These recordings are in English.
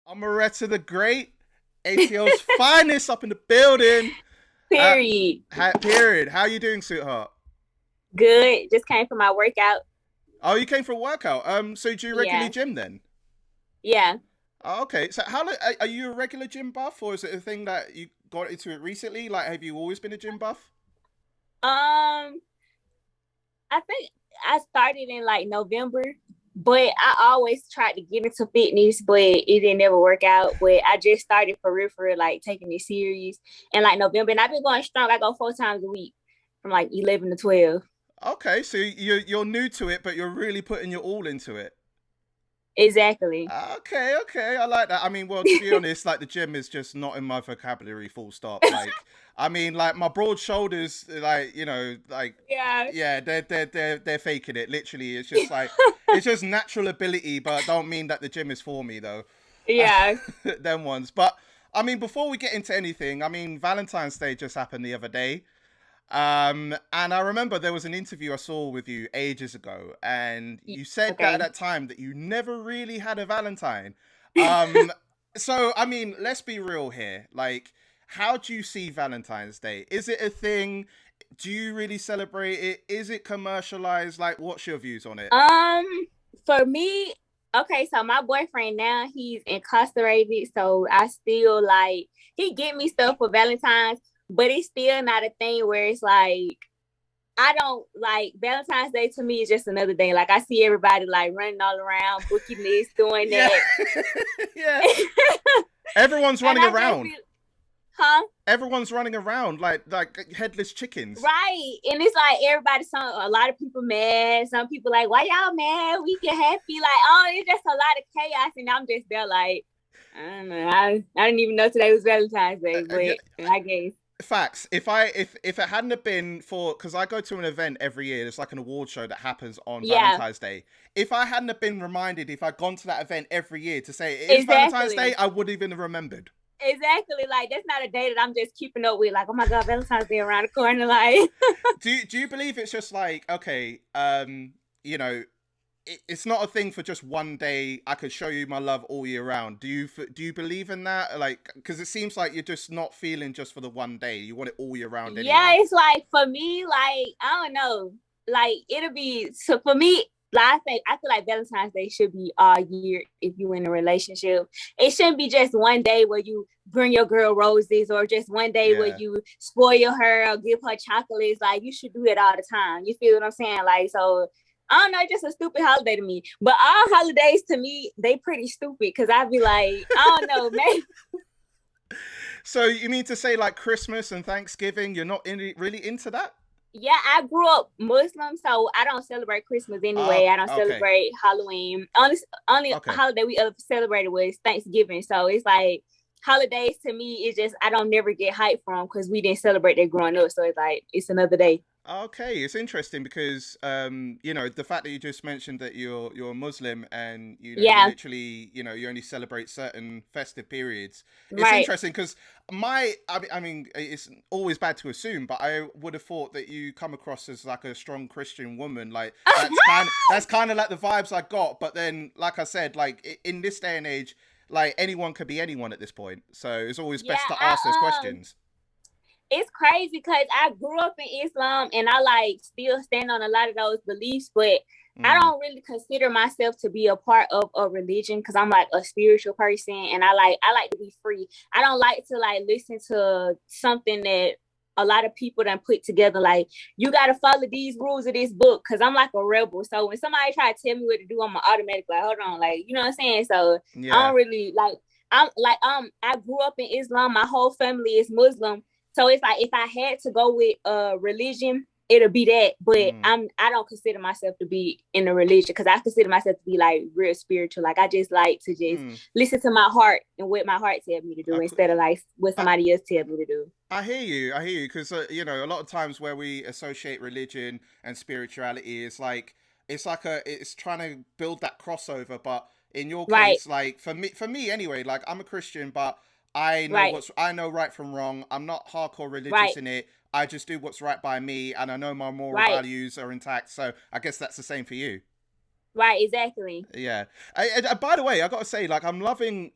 Omeretta The Great, ATL's finest up in the building. Uh, Period. period. How you doing, sweetheart? Good. Just came from my workout. Oh, you came for a workout. So do you regularly Yeah. gym then? Yeah. Oh, okay. So are you a regular gym buff, or is it a thing that you got into it recently? Like, have you always been a gym buff? Um, I think I started in like November, but I always tried to get into fitness, but it didn't never work out. But I just started for real, like taking it serious. And like November, and I've been going strong. I go 4 times a week from like 11 to 12. Okay, so you're new to it, but you're really putting your all into it. Exactly. Okay, okay, I like that. I mean, well, to be honest, like the gym is just not in my vocabulary, full stop. Like, I mean, like my broad shoulders, like like Yeah. yeah, they're faking it. Literally, it's just like it's just natural ability, but don't mean that the gym is for me though. Yeah. Them ones. But I mean, before we get into anything, I mean, Valentine's Day just happened the other day. And I remember there was an interview I saw with you ages ago, and you said that at Okay. that time that you never really had a Valentine. Um, so I mean, let's be real here. Like, how do you see Valentine's Day? Is it a thing? Do you really celebrate it? Is it commercialized? Like, what's your views on it? Um, for me, okay, so my boyfriend now he's incarcerated, so I still like he get me stuff for Valentine's, but it's still not a thing where it's like I don't like Valentine's Day to me is just another day. Like I see everybody like running all around, booking this, doing Yeah, that. yeah. Everyone's And running I just around. be, huh? Everyone's running around like headless chickens. Right. And it's like everybody, a lot of people mad. Some people like, why y'all mad? We get happy. Like, oh, it's just a lot of chaos. And I'm just there like, I don't know. I didn't even know today was Valentine's Day, Yeah, but I guess. facts. If it hadn't have been for because I go to an event every year, it's like an award show that happens on Yeah, Valentine's Day. If I hadn't have been reminded, if I'd gone to that event every year to say it is Valentine's Day, exactly. I would even have remembered. Exactly. Like, that's not a day that I'm just keeping up with. Like, oh my God, Valentine's Day around the corner. Like, Do you believe it's just like okay, you know, it's not a thing for just one day. I could show you my love all year round. Do you believe in that? Like, because it seems like you're just not feeling just for the one day. You want it all year round yeah, anyway. it's like for me, like I don't know, like it'll be so for me. Like I feel like Valentine's Day should be all year if you in a relationship. It shouldn't be just one day where you bring your girl roses or just one day where Yeah. you spoil her or give her chocolates. Like you should do it all the time. You feel what I'm saying? Like so. I don't know, it's just a stupid holiday to me. But all holidays to me, they pretty stupid because I'd be like, I don't know, man. So you mean to say like Christmas and Thanksgiving, you're not really into that? Yeah, I grew up Muslim, so I don't celebrate Christmas anyway. Oh, I don't okay, celebrate Halloween. Only okay. holiday we ever celebrated was Thanksgiving. So it's like holidays to me is just I don't never get hyped from because we didn't celebrate that growing up. So it's like it's another day. Okay, it's interesting because the fact that you just mentioned that you're a Muslim and you Yeah, literally, you only celebrate certain festive periods. It's right. interesting because I mean, it's always bad to assume, but I would have thought that you come across as like a strong Christian woman. Like that's kind of like the vibes I got. But then, like I said, like in this day and age, like anyone could be anyone at this point. So it's always Yeah, best to ask those questions. it's crazy because I grew up in Islam and I like still stand on a lot of those beliefs, but I Mm, don't really consider myself to be a part of a religion because I'm like a spiritual person and I like to be free. I don't like to like listen to something that a lot of people done put together like you gotta follow these rules of this book because I'm like a rebel. So when somebody try to tell me what to do, I'm automatic like, hold on, like you know what I'm saying? So I yeah. don't really like I'm like I grew up in Islam, my whole family is Muslim. So it's like if I had to go with religion, it'll be that. But Mm, I don't consider myself to be in a religion because I consider myself to be like real spiritual. Like I just like to just mm. listen to my heart and what my heart tells me to do instead of like what I, somebody else tells me to do. I hear you. I hear you because a lot of times where we associate religion and spirituality is like it's trying to build that crossover. But in your Right, case, like for me anyway, like I'm a Christian, but right, I know right from wrong. I'm not hardcore religious right, in it. I just do what's right by me, and I know my moral right. values are intact. So I guess that's the same for you. Right, exactly. Yeah. By the way, I gotta say, like, I'm loving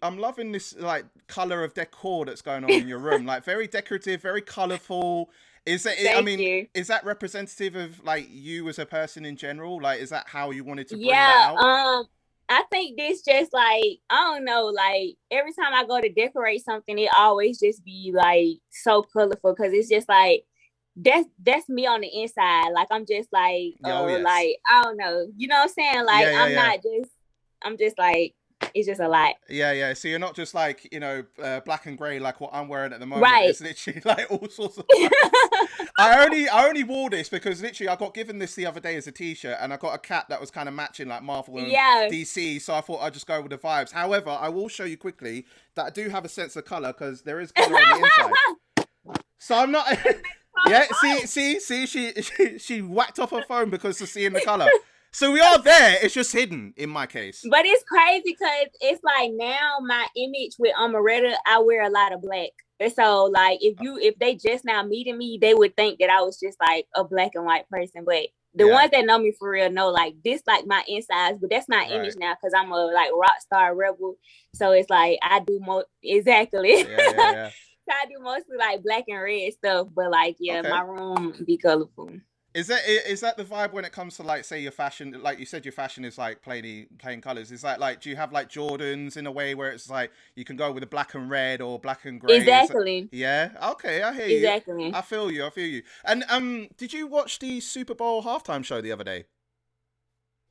this like color of decor that's going on in your room. Like, very decorative, very colorful. Is that? I Thank mean, you. is that representative of like you as a person in general? Like, is that how you wanted to bring that Yeah, out? I think this just like, I don't know, like every time I go to decorate something, it always just be like so colorful because it's just like that's me on the inside. Like I'm just Oh yes. like I don't know. You know what I'm saying? Like Yeah, yeah, yeah. I'm just like it's just a lot. Yeah, yeah. So you're not just like, black and grey like what I'm wearing at the moment. Right. It's literally like all sorts of colors. I only wore this because literally I got given this the other day as a t-shirt, and I got a cap that was kind of matching like Marvel and Yeah. DC. So I thought I'd just go with the vibes. However, I will show you quickly that I do have a sense of color because there is color on the inside. So I'm not. Yeah, see, she whacked off her phone because of seeing the color. So we are there. It's just hidden in my case. But it's crazy because it's like now my image with Omeretta, I wear a lot of black. And so like if they just now meeting me, they would think that I was just like a black and white person. But the Yeah. ones that know me for real know like this like my insides, but that's my image now because I'm a like rock star rebel. So it's like I do more exactly. Yeah. So I do mostly like black and red stuff, but like yeah, Okay. my room be colorful. Is that the vibe when it comes to like say your fashion? Like you said, your fashion is like plain colors. Is that like do you have like Jordans in a way where it's like you can go with a black and red or black and grey? Exactly. Yeah. Okay, I hear you. Exactly. I feel you. I feel you. And did you watch the Super Bowl halftime show the other day?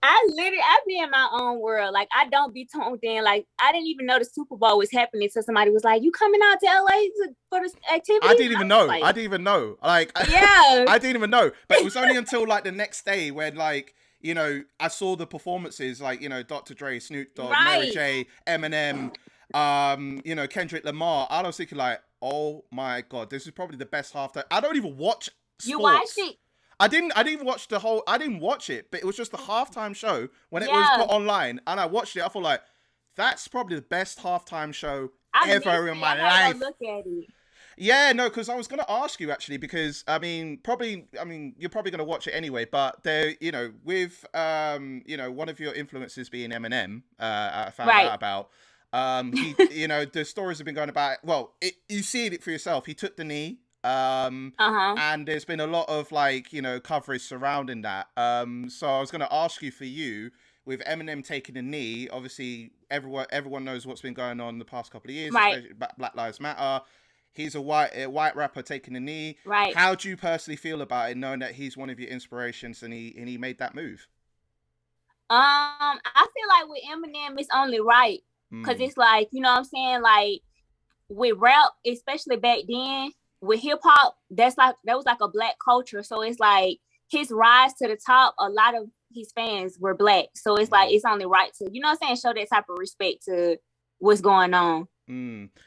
I be in my own world. Like I don't be toned in. Like I didn't even know the Super Bowl was happening. So somebody was like, "You coming out to LA for this activity?" I didn't even know. Like, I didn't even know. Like, yeah, I didn't even know. But it was only until like the next day when like I saw the performances like Dr. Dre, Snoop Dogg, Mary right. J, Eminem, Kendrick Lamar. I was thinking like, oh my god, this is probably the best halftime. I don't even watch sports. You watched it? I didn't watch the whole. I didn't watch it, but it was just the halftime show when it was Yeah. put online, and I watched it. I thought like, that's probably the best halftime show I ever in my I gotta life. go look at it. Yeah, no, because I was gonna ask you actually, because you're probably gonna watch it anyway. But there, with one of your influences being Eminem, I found Right. out about. He, the stories have been going about. Well, you see it for yourself. He took the knee. And there's been a lot of like coverage surrounding that. So I was going to ask you for you with Eminem taking a knee. Obviously, everyone knows what's been going on the past couple of years, Right. especially Black Lives Matter. He's a white rapper taking a knee. Right. How do you personally feel about it, knowing that he's one of your inspirations and he made that move? I feel like with Eminem, it's only right because it's like you know what I'm saying. Like with rap, especially back then. With hip hop, that was like a black culture. So it's like his rise to the top, a lot of his fans were black. So it's like it's only right to, you know what I'm saying, show that type of respect to what's going on.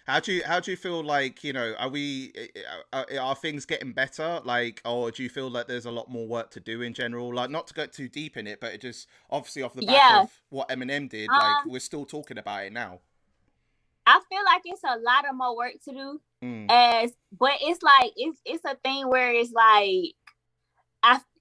How do you feel like, are things getting better? Like, or do you feel like there's a lot more work to do in general? Like, not to go too deep in it, but it just obviously off the back of what Eminem did, like we're still talking about it now. I feel like it's a lot of more work to do. But it's like it's a thing where it's like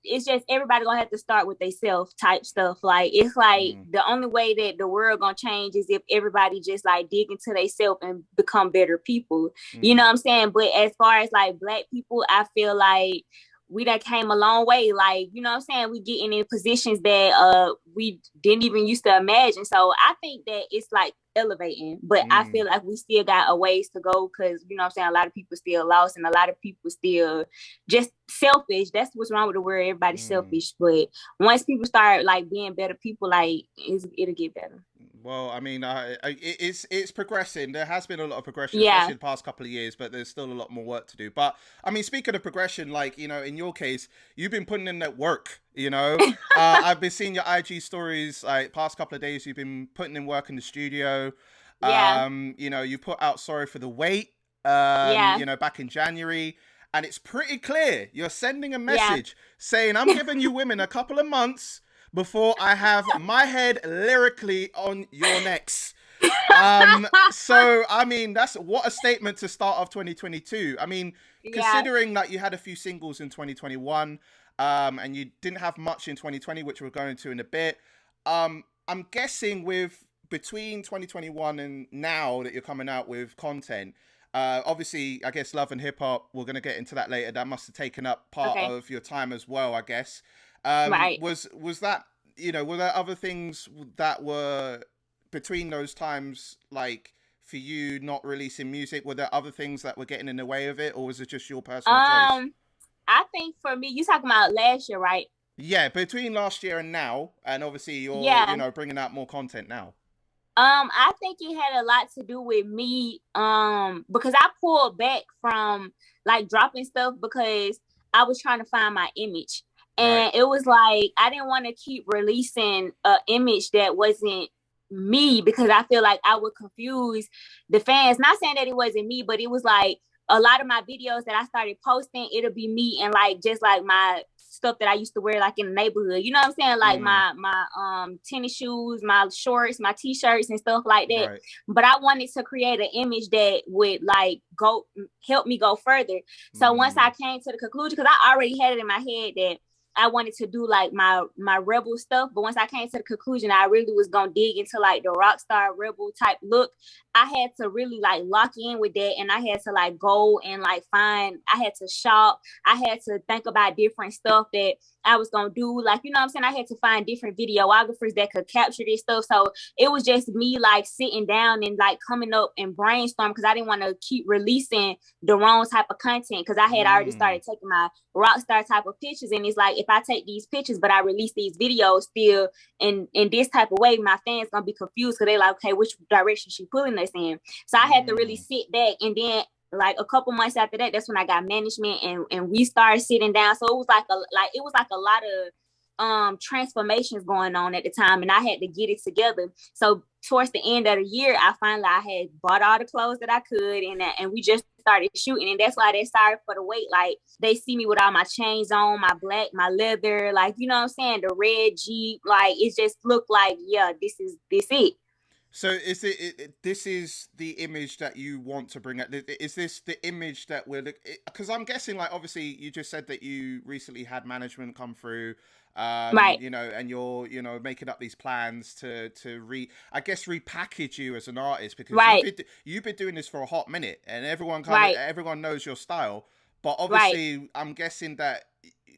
it's just everybody gonna have to start with they self type stuff. Like it's like the only way that the world gonna change is if everybody just like dig into they self and become better people. You know what I'm saying? But as far as like black people, I feel like we done came a long way. Like, you know what I'm saying? We getting in positions that we didn't even used to imagine. So I think that it's like elevating, but I feel like we still got a ways to go because, you know what I'm saying, a lot of people still lost and a lot of people still just selfish. That's what's wrong with the world. Everybody's selfish. But once people start like being better people, like it'll get better. Well, I mean, it's progressing. There has been a lot of progression, especially the past couple of years, but there's still a lot more work to do. But I mean, speaking of progression, like, in your case, you've been putting in that work, I've been seeing your IG stories, like past couple of days, you've been putting in work in the studio. You put out Sorry for the Wait, back in January. And it's pretty clear. You're sending a message saying, I'm giving you women a couple of months before I have my head lyrically on your necks. So, I mean, that's what a statement to start off 2022. I mean, considering that you had a few singles in 2021, and you didn't have much in 2020, which we're going to in a bit. I'm guessing with between 2021 and now that you're coming out with content, obviously, I guess Love and Hip Hop, we're going to get into that later. That must have taken up part Okay. of your time as well, I guess. Right. Was that, were there other things that were between those times, like for you not releasing music? Were there other things that were getting in the way of it, or was it just your personal choice? I think for me, you talking about last year, right? Yeah, between last year and now, and obviously you're, Yeah. bringing out more content now. I think it had a lot to do with me, because I pulled back from like dropping stuff because I was trying to find my image. Right. And it was like I didn't want to keep releasing an image that wasn't me because I feel like I would confuse the fans. Not saying that it wasn't me, but it was like a lot of my videos that I started posting, it'll be me and like just like my stuff that I used to wear like in the neighborhood. You know what I'm saying? Like Mm, my tennis shoes, my shorts, my t-shirts and stuff like that. right. But I wanted to create an image that would like go help me go further. So once I Mm, came to the conclusion, because I already had it in my head that I wanted to do like my rebel stuff, but once I came to the conclusion I really was gonna dig into like the rock star rebel type look, I had to really like lock in with that, and I had to like go and like find. I had to shop. I had to think about different stuff that I was gonna do. Like, you know what I'm saying? I had to find different videographers that could capture this stuff. So it was just me like sitting down and like coming up and brainstorm because I didn't want to keep releasing the wrong type of content because I had already mm, started taking my rock star type of pictures, and it's like if I take these pictures but I release these videos still in this type of way, my fans gonna be confused because they're like, okay, which direction she pulling us in? So I had to really mm. sit back, and then like a couple months after that, that's when I got management and we started sitting down. So it was like a lot of transformations going on at the time, and I had to get it together. So towards the end of the year, I had bought all the clothes that I could, and we just started shooting, and that's why they started for the wait. Like they see me with all my chains on, my black, my leather, like you know what I'm saying, the red Jeep, like it just looked like, yeah, this it. So is this is the image that you want to bring out? Is this the image that we're because I'm guessing like obviously you just said that you recently had management come through, Right, and you're making up these plans to I guess repackage you as an artist because right, you've been doing this for a hot minute and right, everyone knows your style, but right, obviously I'm guessing that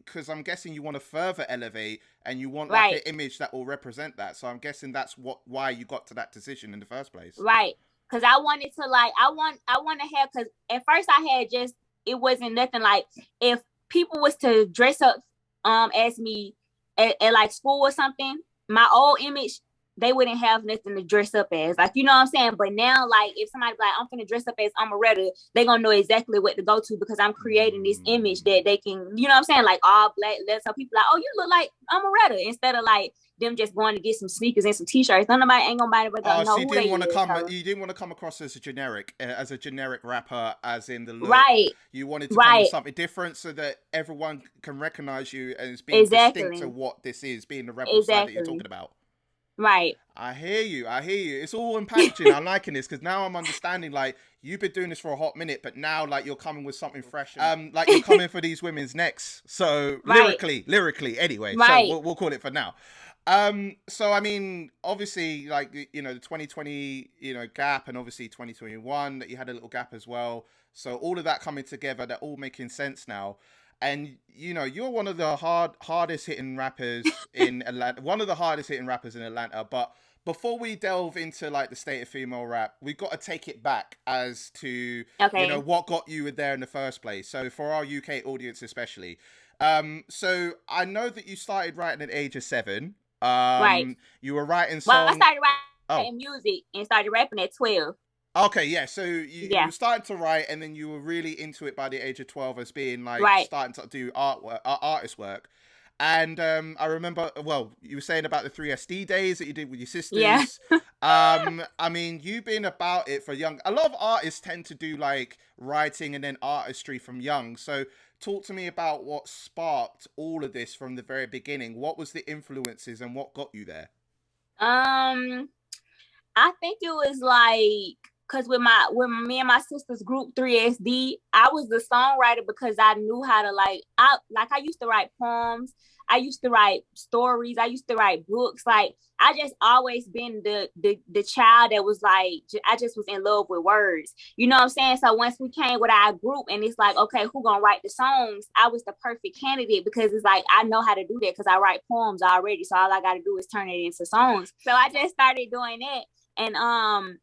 because I'm guessing you want to further elevate and you want like an right. image that will represent that. So I'm guessing that's why you got to that decision in the first place. Right. Cause I wanted to like I want to have, cause at first I had just, it wasn't nothing like if people was to dress up as me at like school or something, my old image, they wouldn't have nothing to dress up as. Like, you know what I'm saying? But now like if somebody like I'm gonna dress up as Omeretta, they gonna know exactly what to go to because I'm creating this image Mm. that they can, you know what I'm saying? Like all black, so people like, oh, you look like Omeretta, instead of like them just going to get some sneakers and some t-shirts. Nobody ain't gonna Oh, so know who they is. So. you didn't want to come across as a generic rapper, as in the look. Right, You wanted to come with right, something different so that everyone can recognize you as being distinct to exactly, what this is, being the rebel side that you're exactly, talking about. right, I hear you. I hear you. It's all in packaging. I'm liking this because now I'm understanding. Like you've been doing this for a hot minute, but now like you're coming with something fresh. Like you're coming for these women's necks. So right, lyrically. Anyway, so right, we'll call it for now. So I mean, obviously, like the 2020, gap, and obviously 2021 that you had a little gap as well. So all of that coming together, they're all making sense now. And you're one of the hardest hitting rappers in Atlanta, one of the hardest hitting rappers in Atlanta. But before we delve into like the state of female rap, we've got to take it back as to okay, what got you there in the first place. So for our UK audience especially, so I know that you started writing at the age of 7. right. You were writing Well, I song. started Oh, writing music and started rapping at 12. okay, yeah. So you Yeah, were starting to write, and then you were really into it by the age of 12 as being like right, starting to do artist work. And I remember, well, you were saying about the 3SD days that you did with your yeah. sisters. I mean, you've been about it for young. A lot of artists tend to do like writing and then artistry from young. So talk to me about what sparked all of this from the very beginning. What was the influences and what got you there? Um, I think it was like Cause with me and my sister's group 3SD, I was the songwriter because I knew how to I used to write poems, I used to write stories, I used to write books. Like I just always been the child that was like, I just was in love with words. You know what I'm saying? So once we came with our group and it's like, okay, who gonna write the songs? I was the perfect candidate because it's like I know how to do that because I write poems already. So all I gotta do is turn it into songs. So I just started doing that. And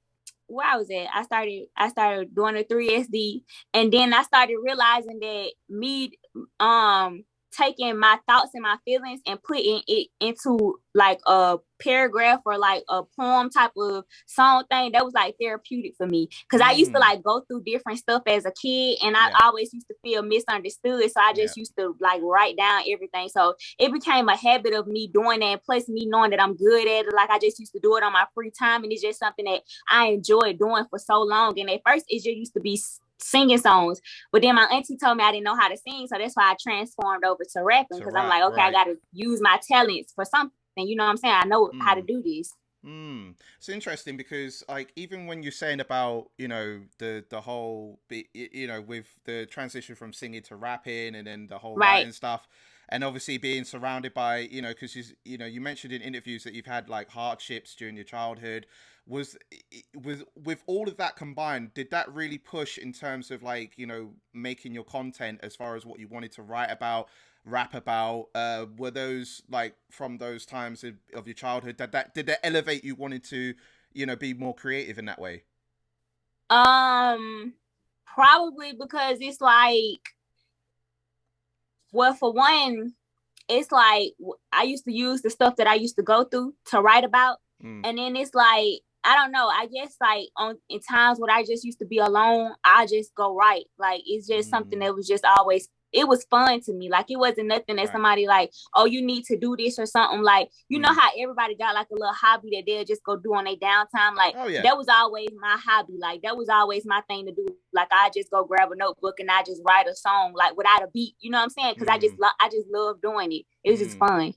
where I was at, I started doing the 3SD, and then I started realizing that me taking my thoughts and my feelings and putting it into like a paragraph or like a poem type of song thing, that was like therapeutic for me, because I used to like go through different stuff as a kid, and I always used to feel misunderstood, so I just used to like write down everything. So it became a habit of me doing that, and plus me knowing that I'm good at it. Like I just used to do it on my free time, and it's just something that I enjoyed doing for so long. And at first it just used to be singing songs, but then my auntie told me I didn't know how to sing, so that's why I transformed over to rapping, because I'm like, okay, I gotta use my talents for something. You know what I'm saying? I know how to do this. It's interesting because like even when you're saying about, you know, the whole you know, with the transition from singing to rapping and then the whole writing stuff, and obviously being surrounded by, you know, because you know, you mentioned in interviews that you've had like hardships during your childhood. Was with all of that combined, did that really push in terms of like, you know, making your content as far as what you wanted to write about, rap about? Were those like from those times of your childhood did that elevate you wanted to, you know, be more creative in that way? Probably because it's like, well, for one, it's like I used to use the stuff that I used to go through to write about. And then it's like, I don't know, I guess like in times when I just used to be alone, I just go write. Like it's just something that was just always, it was fun to me. Like it wasn't nothing that somebody like, oh, you need to do this or something. Like, you know how everybody got like a little hobby that they'll just go do on their downtime. Like that was always my hobby. Like that was always my thing to do. Like I just go grab a notebook and I just write a song like without a beat. You know what I'm saying? Because I just love doing it. It was just fun.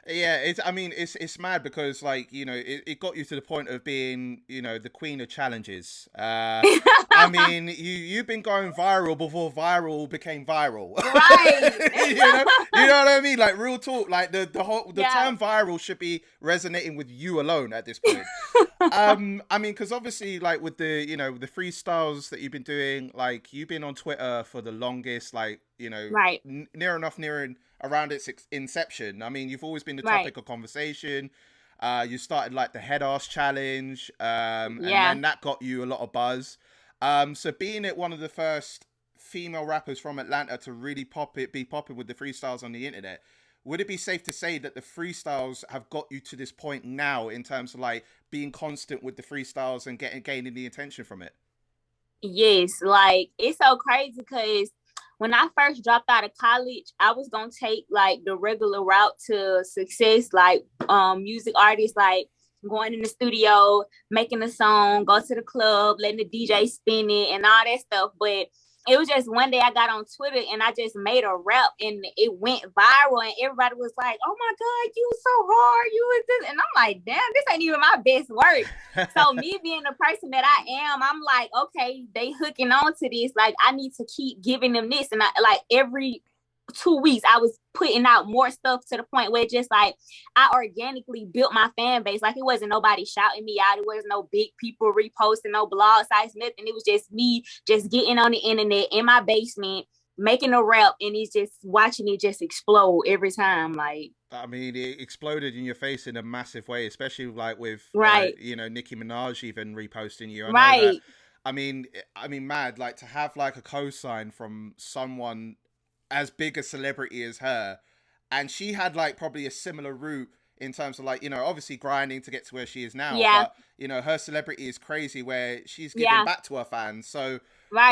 Yeah, it's mad because like, you know, it got you to the point of being, you know, the queen of challenges. I mean, you've been going viral before viral became viral. Right. you know what I mean? Like real talk, like the term viral should be resonating with you alone at this point. I mean, because obviously like with the, you know, the freestyles that you've been doing, like you've been on Twitter for the longest, like, you know, near around its inception. I mean, you've always been the topic of conversation. You started like the head ass challenge, and then that got you a lot of buzz. So being it one of the first female rappers from Atlanta to really be popping with the freestyles on the internet, would it be safe to say that the freestyles have got you to this point now in terms of like being constant with the freestyles and gaining the attention from it? Yes, like it's so crazy because when I first dropped out of college, I was gonna take like the regular route to success, like music artists, like going in the studio, making a song, go to the club, letting the DJ spin it and all that stuff. But it was just one day I got on Twitter and I just made a rap and it went viral and everybody was like, oh my God, you so hard, you was this. And I'm like, damn, this ain't even my best work. So me being the person that I am, I'm like, okay, they hooking on to this. Like I need to keep giving them this. And I like every 2 weeks I was putting out more stuff to the point where just like I organically built my fan base. Like it wasn't nobody shouting me out, it wasn't no big people reposting, no blog sites, nothing. It was just me just getting on the internet in my basement making a rap, and it's just watching it just explode every time. Like I mean, it exploded in your face in a massive way, especially like with you know, Nicki Minaj even reposting you. I know that, I mean, mad, like to have like a cosign from someone as big a celebrity as her, and she had like probably a similar route in terms of like, you know, obviously grinding to get to where she is now, but you know, her celebrity is crazy where she's giving back to her fans. So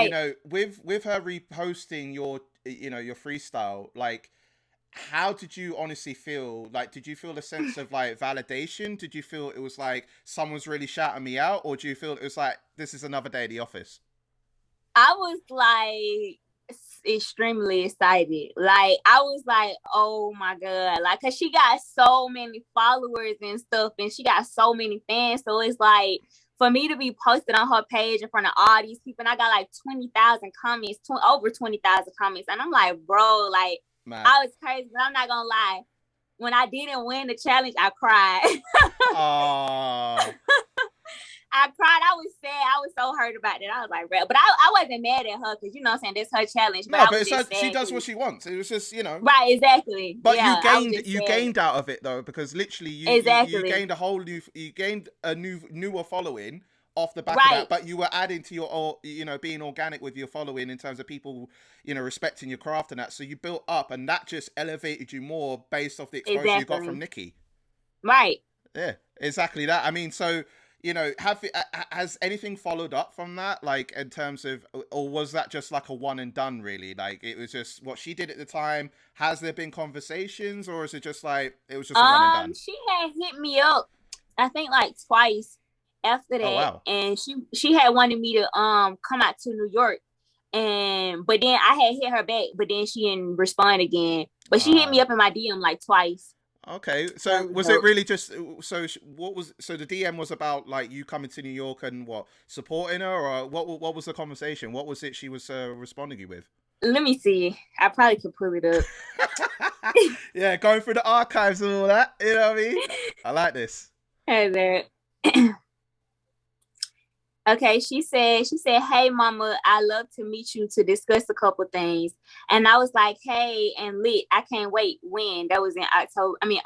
you know, with her reposting your, you know, your freestyle, like how did you honestly feel? Like, did you feel a sense of like validation? Did you feel it was like someone's really shouting me out, or do you feel it was like this is another day at the office? I was like extremely excited. Like I was like, oh my God, like cause she got so many followers and stuff and she got so many fans, so it's like for me to be posted on her page in front of all these people, and I got like 20,000 comments, over 20,000 comments, and I'm like, bro, like, Man. I was crazy, but I'm not gonna lie. When I didn't win the challenge, I cried. Oh. I cried. I was sad. I was so hurt about it. I was like, but I wasn't mad at her because, you know what I'm saying, that's her challenge. But No, I but was just sad she does what she wants. It was just, you know. Right, exactly. But yeah, you gained out of it though, because literally you gained a newer following off the back of that. But you were adding to your, you know, being organic with your following in terms of people, you know, respecting your craft and that. So you built up, and that just elevated you more based off the exposure you got from Nicki. Right. Yeah, exactly that. I mean, so, you know, has anything followed up from that, like in terms of, or was that just like a one and done really? Like it was just what she did at the time. Has there been conversations, or is it just like it was just a one and done? She had hit me up, I think like twice after that. Oh, wow. And she had wanted me to come out to New York, but then I had hit her back, but then she didn't respond again. But she hit me up in my DM like twice. Okay, so was it really just so the DM was about like you coming to New York and what, supporting her, or what was the conversation? What was it she was responding you with? Let me see. I probably could pull it up. Yeah, going through the archives and all that. You know what I mean? I like this. Hey there. Okay, she said, hey, mama, I love to meet you to discuss a couple things. And I was like, hey, and lit, I can't wait. When? That was in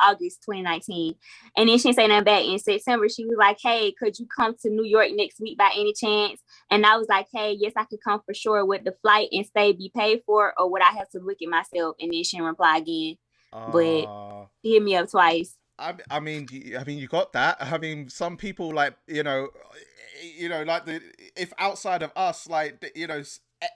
August 2019. And then she didn't say nothing back. In September, she was like, hey, could you come to New York next week by any chance? And I was like, hey, yes, I could come for sure. Would the flight and stay be paid for, or would I have to look at myself? And then she didn't reply again. But she hit me up twice. I mean, you got that. I mean, some people, like, you know, like if outside of us, like, you know,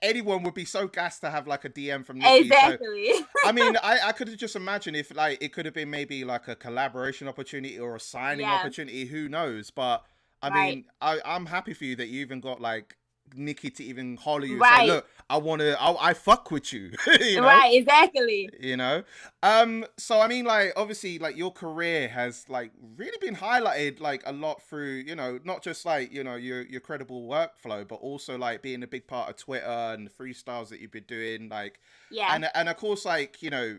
anyone would be so gassed to have like a DM from Nicki. Exactly. So, I mean, I could just imagine if like it could have been maybe like a collaboration opportunity or a signing opportunity. Who knows? But I mean, I'm happy for you that you even got like Nicki to even holler you and say, look, I fuck with you. You know? Right, exactly. You know? So I mean, like, obviously, like, your career has like really been highlighted like a lot through, you know, not just like, you know, your credible workflow, but also like being a big part of Twitter and the freestyles that you've been doing, like, and of course, like, you know,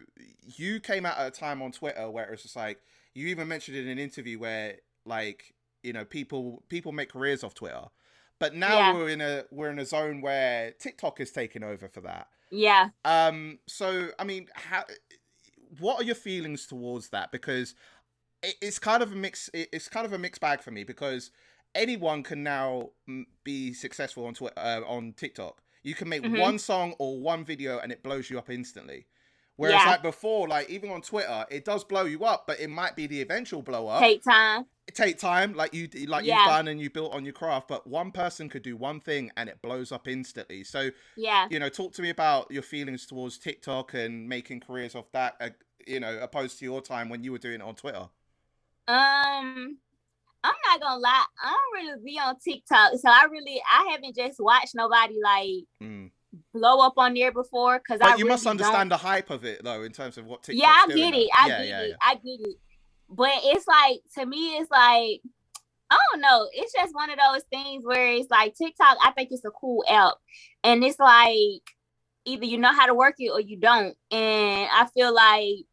you came out at a time on Twitter where it was just like, you even mentioned in an interview where, like, you know, people make careers off Twitter. But now we're in a zone where TikTok is taking over for that. Yeah. So I mean, what are your feelings towards that? Because it's kind of a mix. It's kind of a mixed bag for me, because anyone can now be successful on Twitter, on TikTok. You can make one song or one video and it blows you up instantly. Whereas like before, like even on Twitter, it does blow you up, but it might be the eventual blow up. Take time, like you've done and you built on your craft. But one person could do one thing and it blows up instantly. So you know, talk to me about your feelings towards TikTok and making careers off that. You know, opposed to your time when you were doing it on Twitter. I'm not gonna lie, I don't really be on TikTok, so I haven't just watched nobody like blow up on there before, because you must understand the hype of it though, in terms of what TikTok's I doing. get it. I get it. But it's like, to me, it's like, I don't know. It's just one of those things where it's like TikTok, I think it's a cool app. And it's like, either you know how to work it or you don't. And I feel like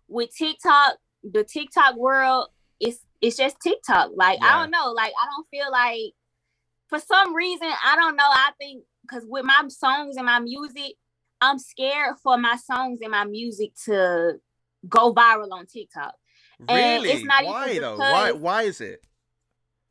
with TikTok, the TikTok world, it's just TikTok. Like, I don't know. Like, I don't feel like, for some reason, I don't know. I think because with my songs and my music, I'm scared for my songs and my music to go viral on TikTok. Really? And it's not why even though? because, why is it?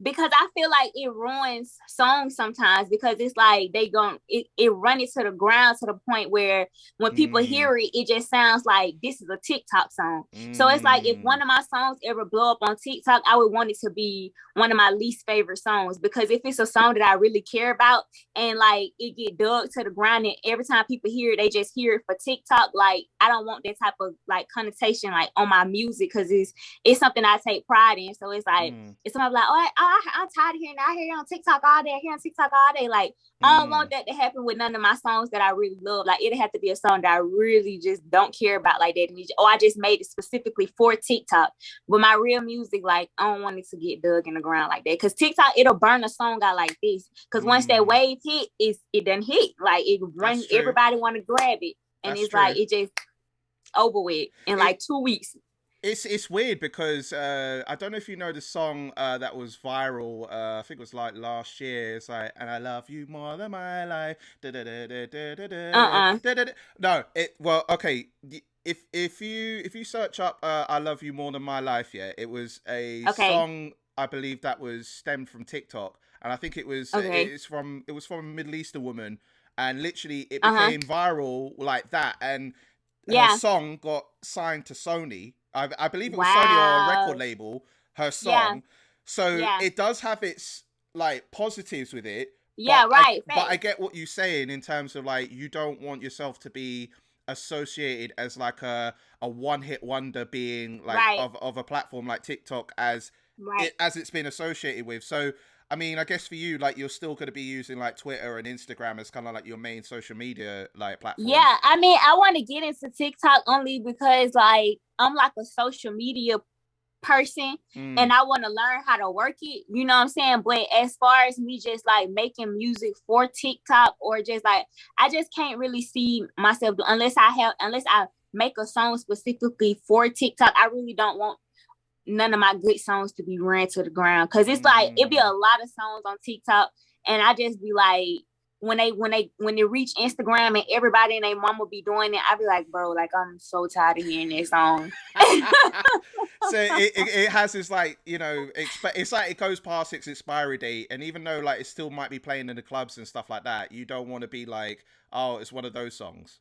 Because I feel like it ruins songs sometimes, because it's like it run it to the ground to the point where when people hear it, it just sounds like this is a TikTok song. So it's like, if one of my songs ever blow up on TikTok, I would want it to be one of my least favorite songs, because if it's a song that I really care about and like it get dug to the ground and every time people hear it, they just hear it for TikTok, like I don't want that type of like connotation like on my music, because it's something I take pride in. So it's like, if somebody like, oh, I'm tired of hearing that. I hear it on TikTok all day. I hear it on TikTok all day. Like, I don't want that to happen with none of my songs that I really love. Like, it have to be a song that I really just don't care about like that. Or I just made it specifically for TikTok. But my real music, like, I don't want it to get dug in the ground like that. Because TikTok, it'll burn a song out like this. Because once that wave hit, it done hit. Like, it run, everybody want to grab it. And it's like, it just over with in like 2 weeks. It's weird because I don't know if you know the song that was viral. I think it was like last year. It's like, and I love you more than my life. No, okay. If you search up I love you more than my life, yeah, it was a song I believe that was stemmed from TikTok, and I think it was it was from a Middle Eastern woman, and literally it became viral like that, and her song got signed to Sony. I believe it was Sony or a record label, her song. So it does have its like positives with it. Yeah, right. But I get what you're saying in terms of like, you don't want yourself to be associated as like a one-hit wonder being like of a platform like TikTok as it's been associated with. So I mean, I guess for you, like, you're still going to be using like Twitter and Instagram as kind of like your main social media like platform. Yeah, I mean, I want to get into TikTok only because like I'm like a social media person and I want to learn how to work it. You know what I'm saying? But as far as me just like making music for TikTok or just like, I just can't really see myself unless I make a song specifically for TikTok. I really don't want none of my good songs to be ran to the ground, because it's like it be a lot of songs on TikTok and I just be like, when they reach Instagram and everybody and their mama be doing it, I be like, bro, like I'm so tired of hearing this song. So it has this like, you know, it's like it goes past its expiry date, and even though like it still might be playing in the clubs and stuff like that, you don't want to be like, oh, it's one of those songs.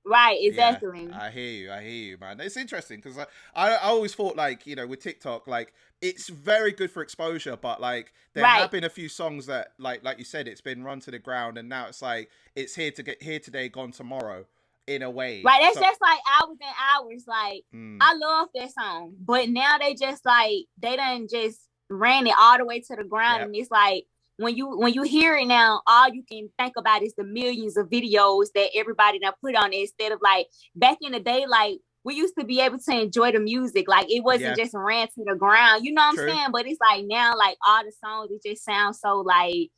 Right, exactly. Yeah, I hear you, man. It's interesting because I always thought like, you know, with TikTok, like it's very good for exposure, but like there have been a few songs that like you said, it's been run to the ground, and now it's like it's here today, gone tomorrow, in a way. Right, that's just like hours and hours. Like I love that song, but now they just like they done just ran it all the way to the ground, and it's like, when you hear it now, all you can think about is the millions of videos that everybody done put on it, instead of like back in the day, like we used to be able to enjoy the music. Like it wasn't just ran to the ground. You know what I'm saying? But it's like now, like all the songs, it just sounds so like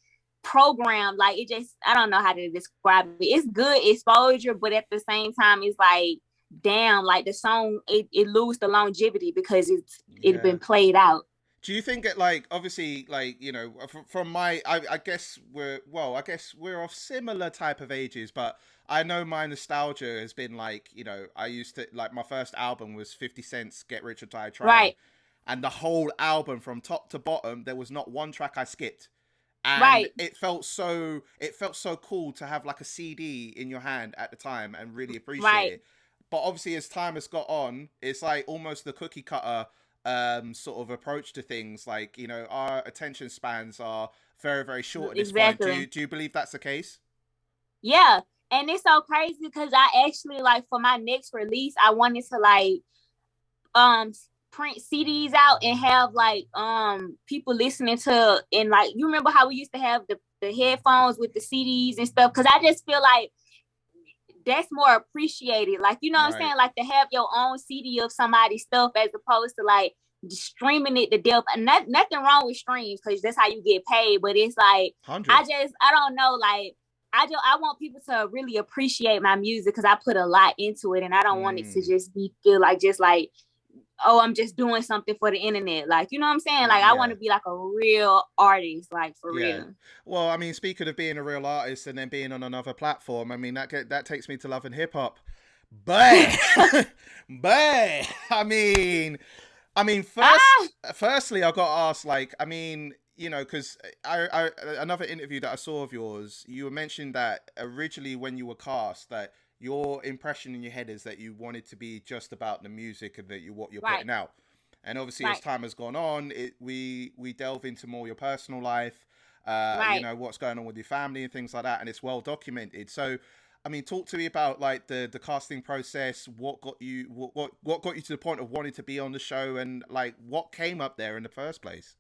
programmed. Like it just, I don't know how to describe it. It's good exposure, but at the same time, it's like, damn, like the song, it lose the longevity because it's been played out. Do you think that, like, obviously, like, you know, from my, I guess we're of similar type of ages, but I know my nostalgia has been like, you know, I used to, like, my first album was 50 Cent's Get Rich or Die Trying. Right. And the whole album from top to bottom, there was not one track I skipped. And it felt so cool to have like a CD in your hand at the time and really appreciate it. But obviously, as time has got on, it's like almost the cookie cutter sort of approach to things. Like, you know, our attention spans are very, very short at this point. Do you believe that's the case? Yeah, and it's so crazy because I actually, like, for my next release, I wanted to like print CDs out and have like people listening to, and like, you remember how we used to have the headphones with the CDs and stuff, because I just feel like that's more appreciated. Like, you know what I'm saying? Like to have your own CD of somebody's stuff as opposed to like streaming it to death. And nothing wrong with streams because that's how you get paid. But it's like, 100. I don't know. Like, I want people to really appreciate my music because I put a lot into it, and I don't want it to just feel like just like, oh, I'm just doing something for the internet. Like, you know what I'm saying? Like, I want to be like a real artist, like for real. Well, I mean, speaking of being a real artist and then being on another platform, I mean, that takes me to loving hip hop. But, I mean, firstly, I got to ask, like, I mean, you know, because I another interview that I saw of yours, you mentioned that originally when you were cast, that your impression in your head is that you wanted to be just about the music and that what you're putting out. And obviously, as time has gone on, we delve into more your personal life, you know, what's going on with your family and things like that, and it's well documented. So, I mean, talk to me about like the casting process. What got you to the point of wanting to be on the show, and like what came up there in the first place?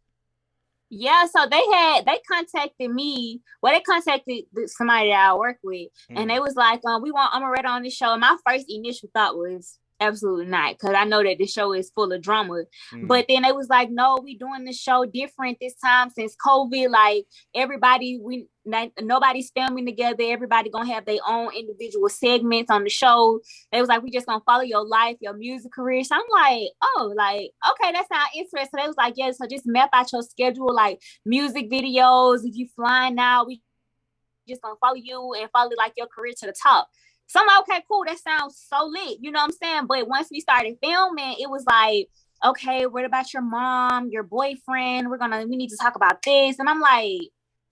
Yeah, so they contacted me. Well, they contacted somebody that I work with, and Mm, they was like, we want Omeretta on the show. And my first initial thought was absolutely not, because I know that the show is full of drama. mm, But then they was like, no, we doing the show different this time since COVID. Like everybody, nobody's filming together. Everybody gonna have their own individual segments on the show. They was like, we just gonna follow your life, your music career. So I'm like, oh, like, okay, that sounds interesting. So they was like, yeah, so just map out your schedule, like music videos. If you flying now, we just gonna follow you and follow like your career to the top. So I'm like, okay, cool. That sounds so lit. You know what I'm saying? But once we started filming, it was like, okay, what about your mom, your boyfriend? We need to talk about this. And I'm like,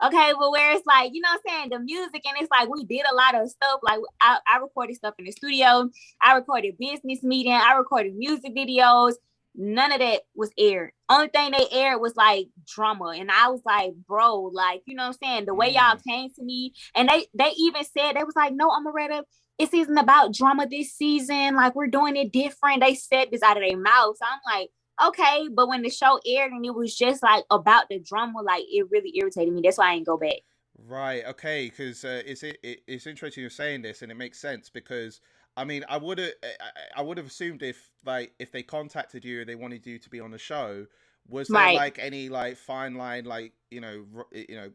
okay, well, where it's like, you know what I'm saying, the music, and it's like we did a lot of stuff. Like I recorded stuff in the studio, I recorded business meeting, I recorded music videos. None of that was aired. Only thing they aired was like drama. And I was like, bro, like, you know what I'm saying? The way y'all mm. came to me, and they even said, they was like, no, Omeretta, it isn't about drama this season. Like, we're doing it different. They said this out of their mouth. So I'm like, okay, but when the show aired and it was just like about the drama, like it really irritated me. That's why I ain't go back. Right. Okay. Because it's interesting you're saying this, and it makes sense because I mean I would have assumed if they contacted you and they wanted you to be on the show, was there Right. like any like fine line like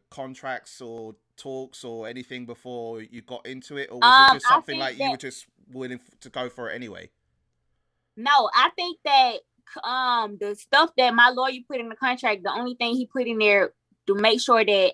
contracts or talks or anything before you got into it, or was it just I something think like you that were just willing to go for it anyway? no, I think that the stuff that my lawyer put in the contract, the only thing he put in there to make sure that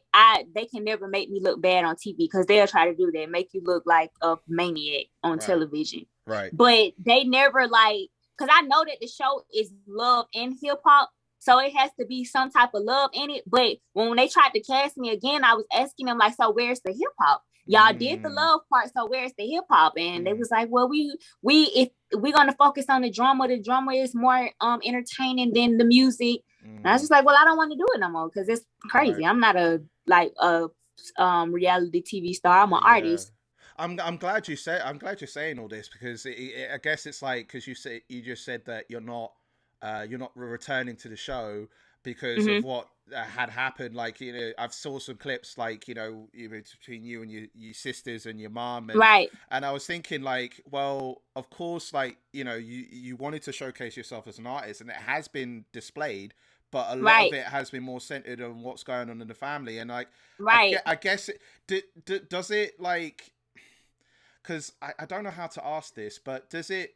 they can never make me look bad on TV, because they'll try to do that, make you look like a maniac on Right. television. Right. But they never like, because I know that the show is love and hip hop. So it has to be some type of love in it. But when they tried to cast me again, I was asking them like, so where's the hip hop? Y'all did the Mm, love part, so where's the hip hop? And they mm, was like, well, we if we're gonna focus on the drama is more entertaining than the music. And I was mm. just like, well, I don't want to do it no more because it's Right. crazy. I'm not a like a reality TV star. I'm an Yeah. artist. I'm glad you say I'm glad you're saying all this because I guess it's like because you just said that you're not returning to the show because of Mm-hmm. what had happened. Like I've saw some clips like between you and your sisters and your mom, Right, and I was thinking like, well, of course, like you wanted to showcase yourself as an artist, and it has been displayed, but a lot of right, it has been more centered on what's going on in the family, and like right. I guess does it like because I don't know how to ask this, but does it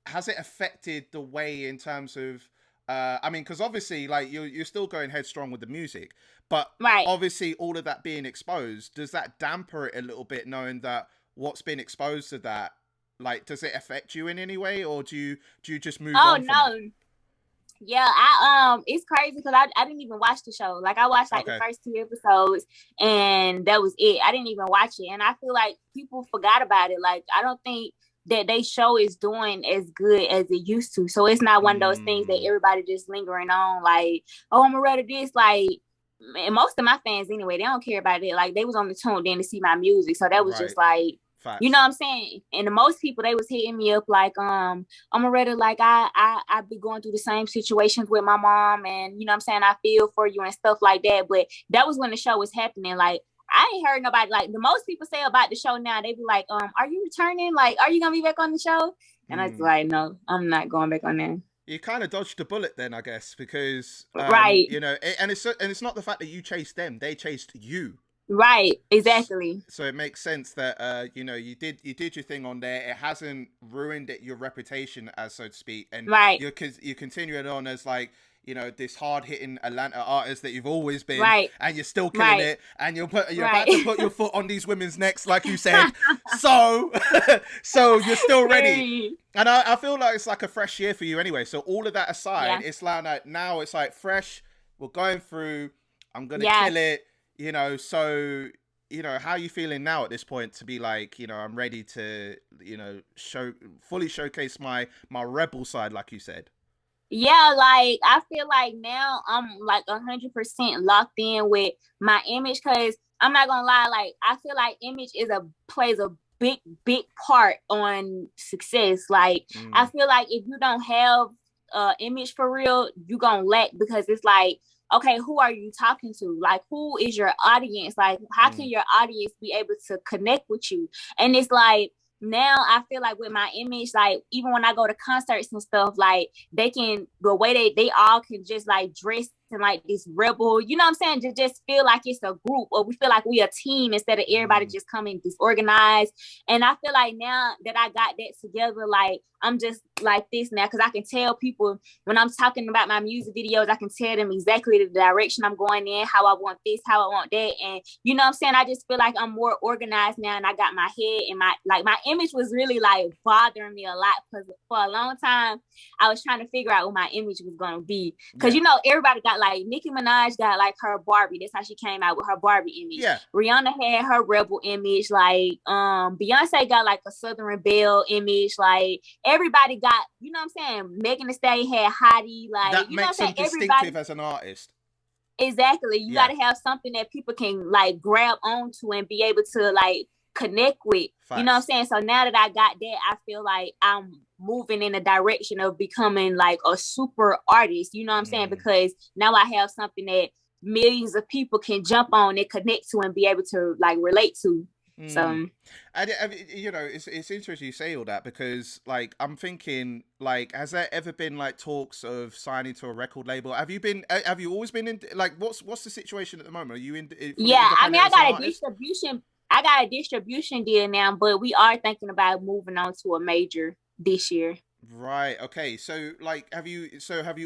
has it affected the way in terms of I mean, because obviously like you're still going headstrong with the music, but Right. obviously all of that being exposed, does that damper it a little bit knowing that what's been exposed to that, like does it affect you in any way, or do you just move Oh on from it? no. Yeah, I it's crazy because I didn't even watch the show. Like I watched like the Okay. first two episodes and that was it. I didn't even watch it. And I feel like people forgot about it. Like I don't think that they show is doing as good as it used to. So it's not one of those things that Mm, everybody just lingering on like, oh, I'm gonna read this. Like, and most of my fans anyway, they don't care about it. Like they was on the tune then to see my music. So that was right. just like, you know Facts. what I'm saying? And the most people they was hitting me up like, I'm already like I be going through the same situations with my mom, and you know what I'm saying, I feel for you and stuff like that. But that was when the show was happening. Like I ain't heard nobody like the most people say about the show now, they be like, are you returning? Like, are you gonna be back on the show? And I was Mm. like, no, I'm not going back on there. You kind of dodged the bullet then, I guess, because Right, and it's not the fact that you chased them; they chased you. right, exactly. So it makes sense that you did your thing on there. It hasn't ruined your reputation, as so to speak, and Right, you continue it on as like this hard hitting Atlanta artist that you've always been, right, and you're still killing right, it, and you're about to right. put your foot on these women's necks, like you said. So so you're still ready, Period. and I feel like it's like a fresh year for you anyway. So all of that aside, Yeah. it's like now it's like fresh. We're going through. I'm gonna Yes. kill it. So how are you feeling now at this point to be like, I'm ready to, fully showcase my rebel side, like you said. Yeah, like I feel like now I'm like 100% locked in with my image, because I'm not gonna lie, like I feel like image plays a big part on success. Like I Mm, feel like if you don't have image for real, you gonna lack, because it's like okay, who are you talking to? Like, who is your audience? Like, how can your audience be able to connect with you? And it's like, now I feel like with my image, like even when I go to concerts and stuff, like the way they all can just like dress and like this rebel, you know what I'm saying? Just feel like it's a group, or we feel like we a team instead of everybody just coming disorganized. And I feel like now that I got that together, like I'm just like this now, because I can tell people when I'm talking about my music videos, I can tell them exactly the direction I'm going in, how I want this, how I want that. And you know what I'm saying? I just feel like I'm more organized now, and I got my head and my image was really like bothering me a lot, because for a long time I was trying to figure out what my image was going to be. Because you know, everybody got like Nicki Minaj got like her Barbie. That's how she came out with her Barbie image. Yeah. Rihanna had her rebel image. Like Beyonce got like a Southern Belle image. Like everybody got, you know what I'm saying? Megan Thee Stallion had Hottie. Like that you know makes what I'm them saying? distinctive as an artist. Exactly. You got to have something that people can like grab onto and be able to like connect with. Facts. You know what I'm saying? So now that I got that, I feel like I'm moving in the direction of becoming like a super artist. You know what I'm saying? Because now I have something that millions of people can jump on and connect to and be able to like relate to. So, and you know, it's interesting you say all that, because like I'm thinking, like, has there ever been like talks of signing to a record label? Have you always been in, like, what's the situation at the moment? Are you in? Yeah, I mean, I got a distribution deal now, but we are thinking about moving on to a major this year. Right. Okay. So, like, have you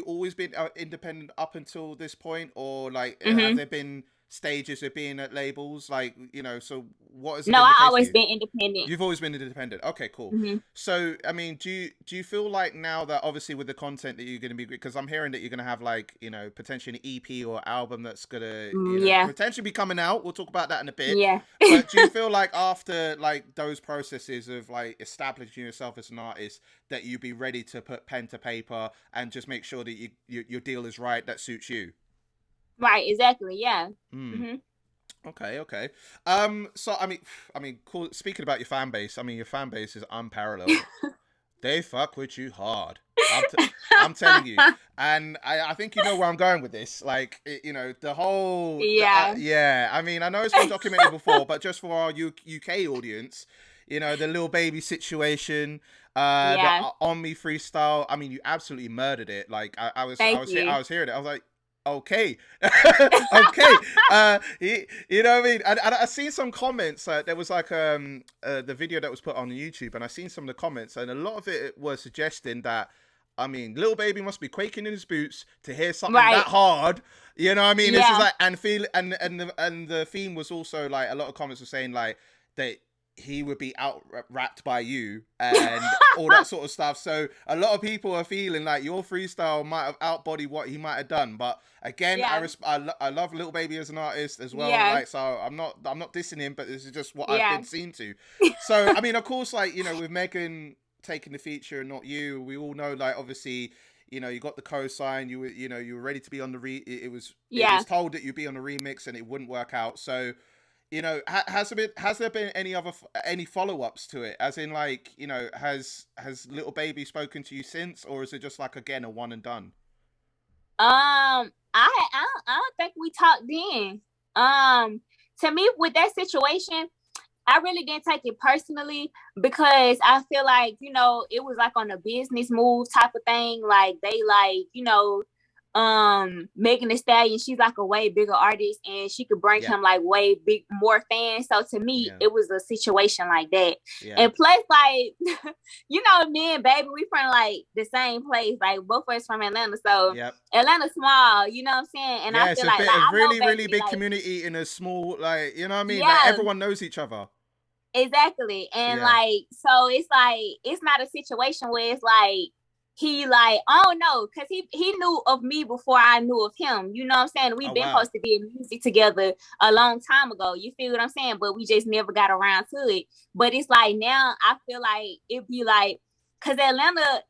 always been independent up until this point, or like, have there been stages of being at labels? Like, you know, so what has it been the I case always for you? been independent. You've always been independent. Okay, cool. So, I mean, do you feel like now that obviously with the content that you're going to be, because I'm hearing that you're going to have like, you know, potentially an EP or album that's going to, you know, potentially be coming out. We'll talk about that in a bit. Yeah. But do you feel like after like those processes of like establishing yourself as an artist, that you'd be ready to put pen to paper and just make sure that your deal is right, that suits you? Right. Exactly. Yeah. Okay. So I mean, cool. Speaking about your fan base, I mean, your fan base is unparalleled. They fuck with you hard. I'm telling you, and I think you know where I'm going with this. Like, you know, the whole yeah. I mean, I know it's been documented before, but just for our UK audience, you know, the Lil Baby situation, the On Me freestyle. I mean, you absolutely murdered it. Like, I was hearing it. I was like, okay. Okay. You know what I mean? And I seen some comments. There was like the video that was put on YouTube, and I seen some of the comments, and a lot of it was suggesting that, I mean, Lil Baby must be quaking in his boots to hear something that hard. You know what I mean? This is like, and the theme was also like, a lot of comments were saying like that he would be out rapped by you and all that sort of stuff. So a lot of people are feeling like your freestyle might have outbodied what he might have done. But again, I love Lil Baby as an artist as well. Like, so I'm not dissing him, but this is just what I've been seen to. So I mean, of course, like, you know, with Megan taking the feature and not you, we all know, like, obviously, you know, you got the co-sign, you were ready to be on the it was told that you'd be on the remix and it wouldn't work out. So, you know, has there been any follow-ups to it? As in, like, you know, has Lil Baby spoken to you since, or is it just like, again, a one and done? I don't think we talked then. To me, with that situation, I really didn't take it personally, because I feel like, you know, it was like on a business move type of thing. Like, they like, you know, Megan Thee Stallion, she's like a way bigger artist, and she could bring him like way more fans. So to me, it was a situation like that. And plus, like, you know, me and Baby, we from like the same place. Like, both of us from Atlanta, so Atlanta's small. You know what I'm saying? And I feel like a really big community in a small, like, you know what I mean? Like, everyone knows each other. Exactly. And like, so it's like, it's not a situation where it's like he like, oh no, because he knew of me before I knew of him. You know what I'm saying? We've been supposed to be in music together a long time ago. You feel what I'm saying? But we just never got around to it. But it's like, now I feel like it'd be like, because Atlanta,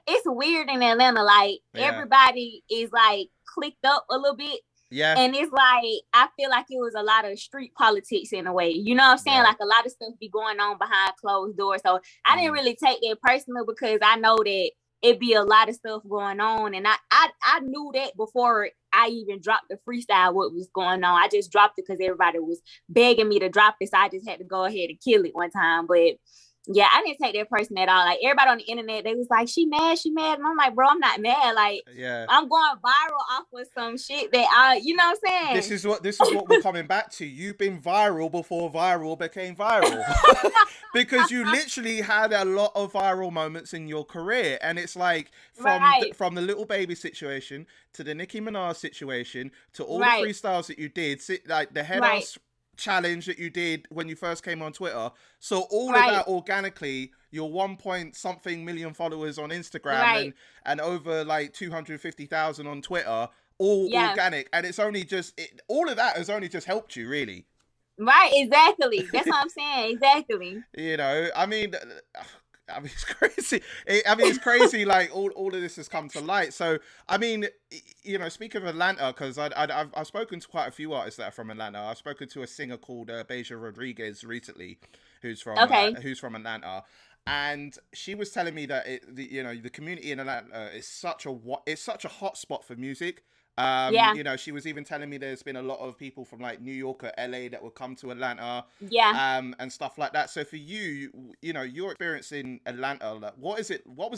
it's weird in Atlanta. Like, everybody is like clicked up a little bit. Yeah. And it's like, I feel like it was a lot of street politics in a way. You know what I'm saying? Like, a lot of stuff be going on behind closed doors. So I didn't really take that personal, because I know that it'd be a lot of stuff going on. And I knew that before I even dropped the freestyle, what was going on. I just dropped it because everybody was begging me to drop it. So I just had to go ahead and kill it one time. But yeah, I didn't take that person at all. Like everybody on the internet, they was like, she mad. And I'm like, bro, I'm not mad. Like, Yeah. I'm going viral off of some shit that I, you know what I'm saying? This is what we're coming back to. You've been viral before viral became viral. Because you literally had a lot of viral moments in your career. And it's like from the Lil Baby situation to the Nicki Minaj situation to all the freestyles that you did, like the head ass challenge that you did when you first came on Twitter. So all of that organically, your 1 point something million followers on Instagram and over like 250,000 on Twitter, all organic. And it's only just, all of that has only just helped you, really. Right, exactly. That's what I'm saying. Exactly. You know, I mean, it's crazy. It's crazy. Like all of this has come to light. So, I mean, you know, speak of Atlanta, because I've spoken to quite a few artists that are from Atlanta. I've spoken to a singer called Beja Rodriguez recently, who's from Atlanta, and she was telling me that the community in Atlanta is such a hot spot for music. You know, she was even telling me there's been a lot of people from like New York or LA that would come to Atlanta, and stuff like that. So for you, you know, your experience in Atlanta, like, what was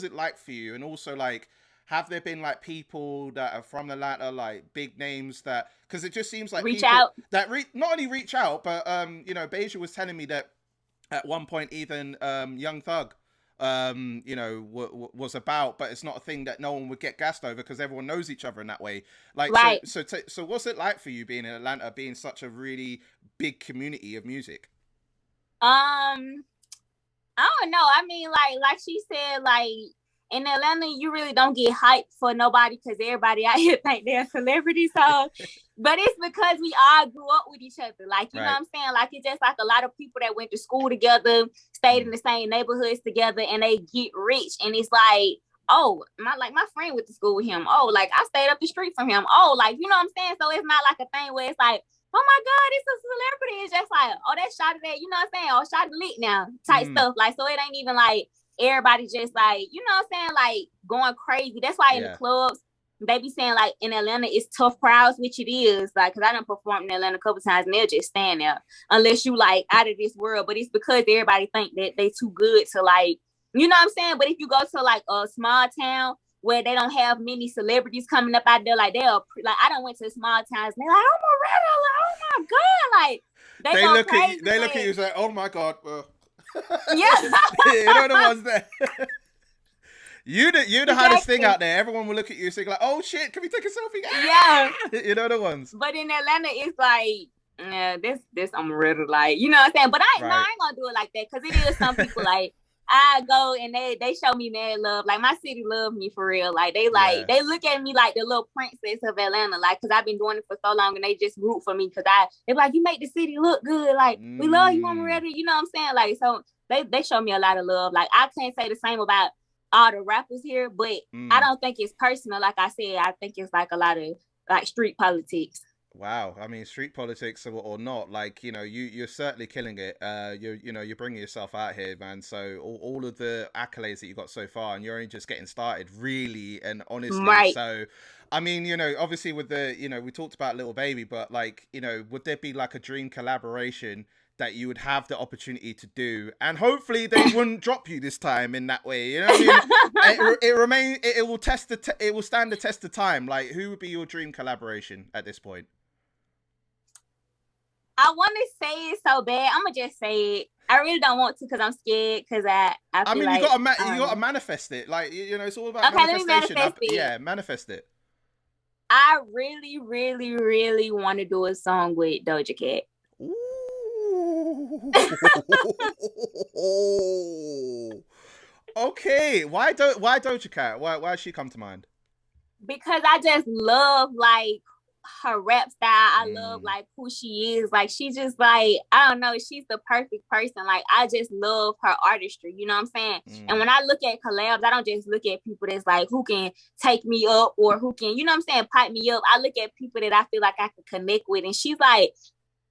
it like for you? And also, like, have there been like people that are from Atlanta, like big names that, because it just seems like reach people out that not only reach out, but you know, Beja was telling me that at one point even Young Thug you know, was about, but it's not a thing that no one would get gassed over because everyone knows each other in that way. Like, so what's it like for you being in Atlanta, being such a really big community of music? I don't know. I mean, like she said, like in Atlanta, you really don't get hyped for nobody because everybody out here think they're celebrities. So, but it's because we all grew up with each other. Like, you know what I'm saying? Like, it's just like a lot of people that went to school together, stayed in the same neighborhoods together, and they get rich. And it's like, oh, my friend went to school with him. Oh, like I stayed up the street from him. Oh, like, you know what I'm saying? So it's not like a thing where it's like, oh my God, it's a celebrity. It's just like, oh, that shot of that, you know what I'm saying? Oh, shot of lit now type stuff. Like, so it ain't even like everybody just like, you know what I'm saying? Like going crazy. That's why in the clubs, they be saying like in Atlanta, it's tough crowds, which it is. Like, cause I done performed in Atlanta a couple times and they'll just stand there unless you like out of this world. But it's because everybody think that they too good to like, you know what I'm saying? But if you go to like a small town where they don't have many celebrities coming up out there, like they'll like I done went to small towns and they're like, oh my God, like they look crazy, at you, they look at you and say, oh my God, yeah. You know the ones there. You're the hottest thing out there. Everyone will look at you and say like, oh shit, can we take a selfie? Yeah. You know the ones. But in Atlanta, it's like, yeah, this Omeretta, like, you know what I'm saying? But I ain't gonna do it like that, because it is some people like I go and they show me mad love. Like my city love me for real. Like they they look at me like the little princess of Atlanta. Like, cause I've been doing it for so long and they just root for me because they're like, you make the city look good. Like we love you, Omeretta. You know what I'm saying? Like, so they show me a lot of love. Like I can't say the same about all the rappers here, but I don't think it's personal. Like I said, I think it's like a lot of like street politics. Wow, I mean, street politics or not, like, you know, you're certainly killing it. You're bringing yourself out here, man. So all of the accolades that you got so far, and you're only just getting started, really and honestly. Right. So, I mean, you know, obviously with the, you know, we talked about Lil Baby, but like, you know, would there be like a dream collaboration that you would have the opportunity to do, and hopefully they wouldn't drop you this time in that way? You know what I mean? It will stand the test of time. Like, who would be your dream collaboration at this point? I want to say it so bad. I'm gonna just say it. I really don't want to because I'm scared. Because I feel mean, like, you gotta manifest it. Like, you know, it's all about manifestation. Let me manifest it. Yeah, manifest it. I really, really, really want to do a song with Doja Cat. Ooh. Okay, why Doja Cat? Why has she come to mind? Because I just love like her rap style. I love like who she is. Like she's just like, I don't know, she's the perfect person. Like I just love her artistry, you know what I'm saying? And when I look at collabs, I don't just look at people that's like who can take me up or who can, you know what I'm saying, pipe me up. I look at people that I feel like I can connect with, and she's like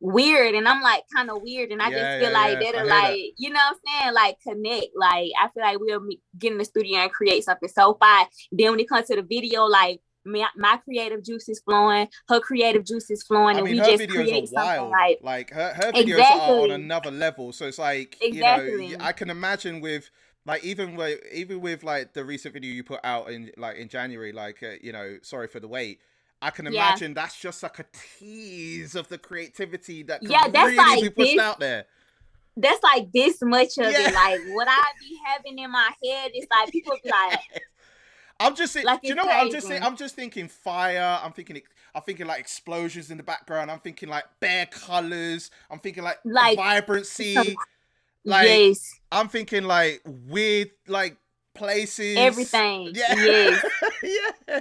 weird and I'm like kind of weird, and I just feel like that'll like, you know what I'm saying, like connect. Like I feel like we'll get in the studio and create something so fire. Then when it comes to the video, like my creative juice is flowing, her creative juice is flowing, I and mean, we her just videos create are something wild. like Like her videos are on exactly, another level. So it's like, exactly, I can imagine with like even with like the recent video you put out in January, like sorry for the wait. I can yeah, imagine that's just like a tease of the creativity that could yeah. really be pushed out there. That's like this much of Yeah. it. Like what I be having in my head is like people be like, I'm just saying. like Do you it's know what? crazy. I'm just thinking fire. I'm thinking like explosions in the background. I'm thinking like bare colors. I'm thinking like Like vibrancy. Like yes, I'm thinking like weird like places. everything. Yeah. Yes, Yeah.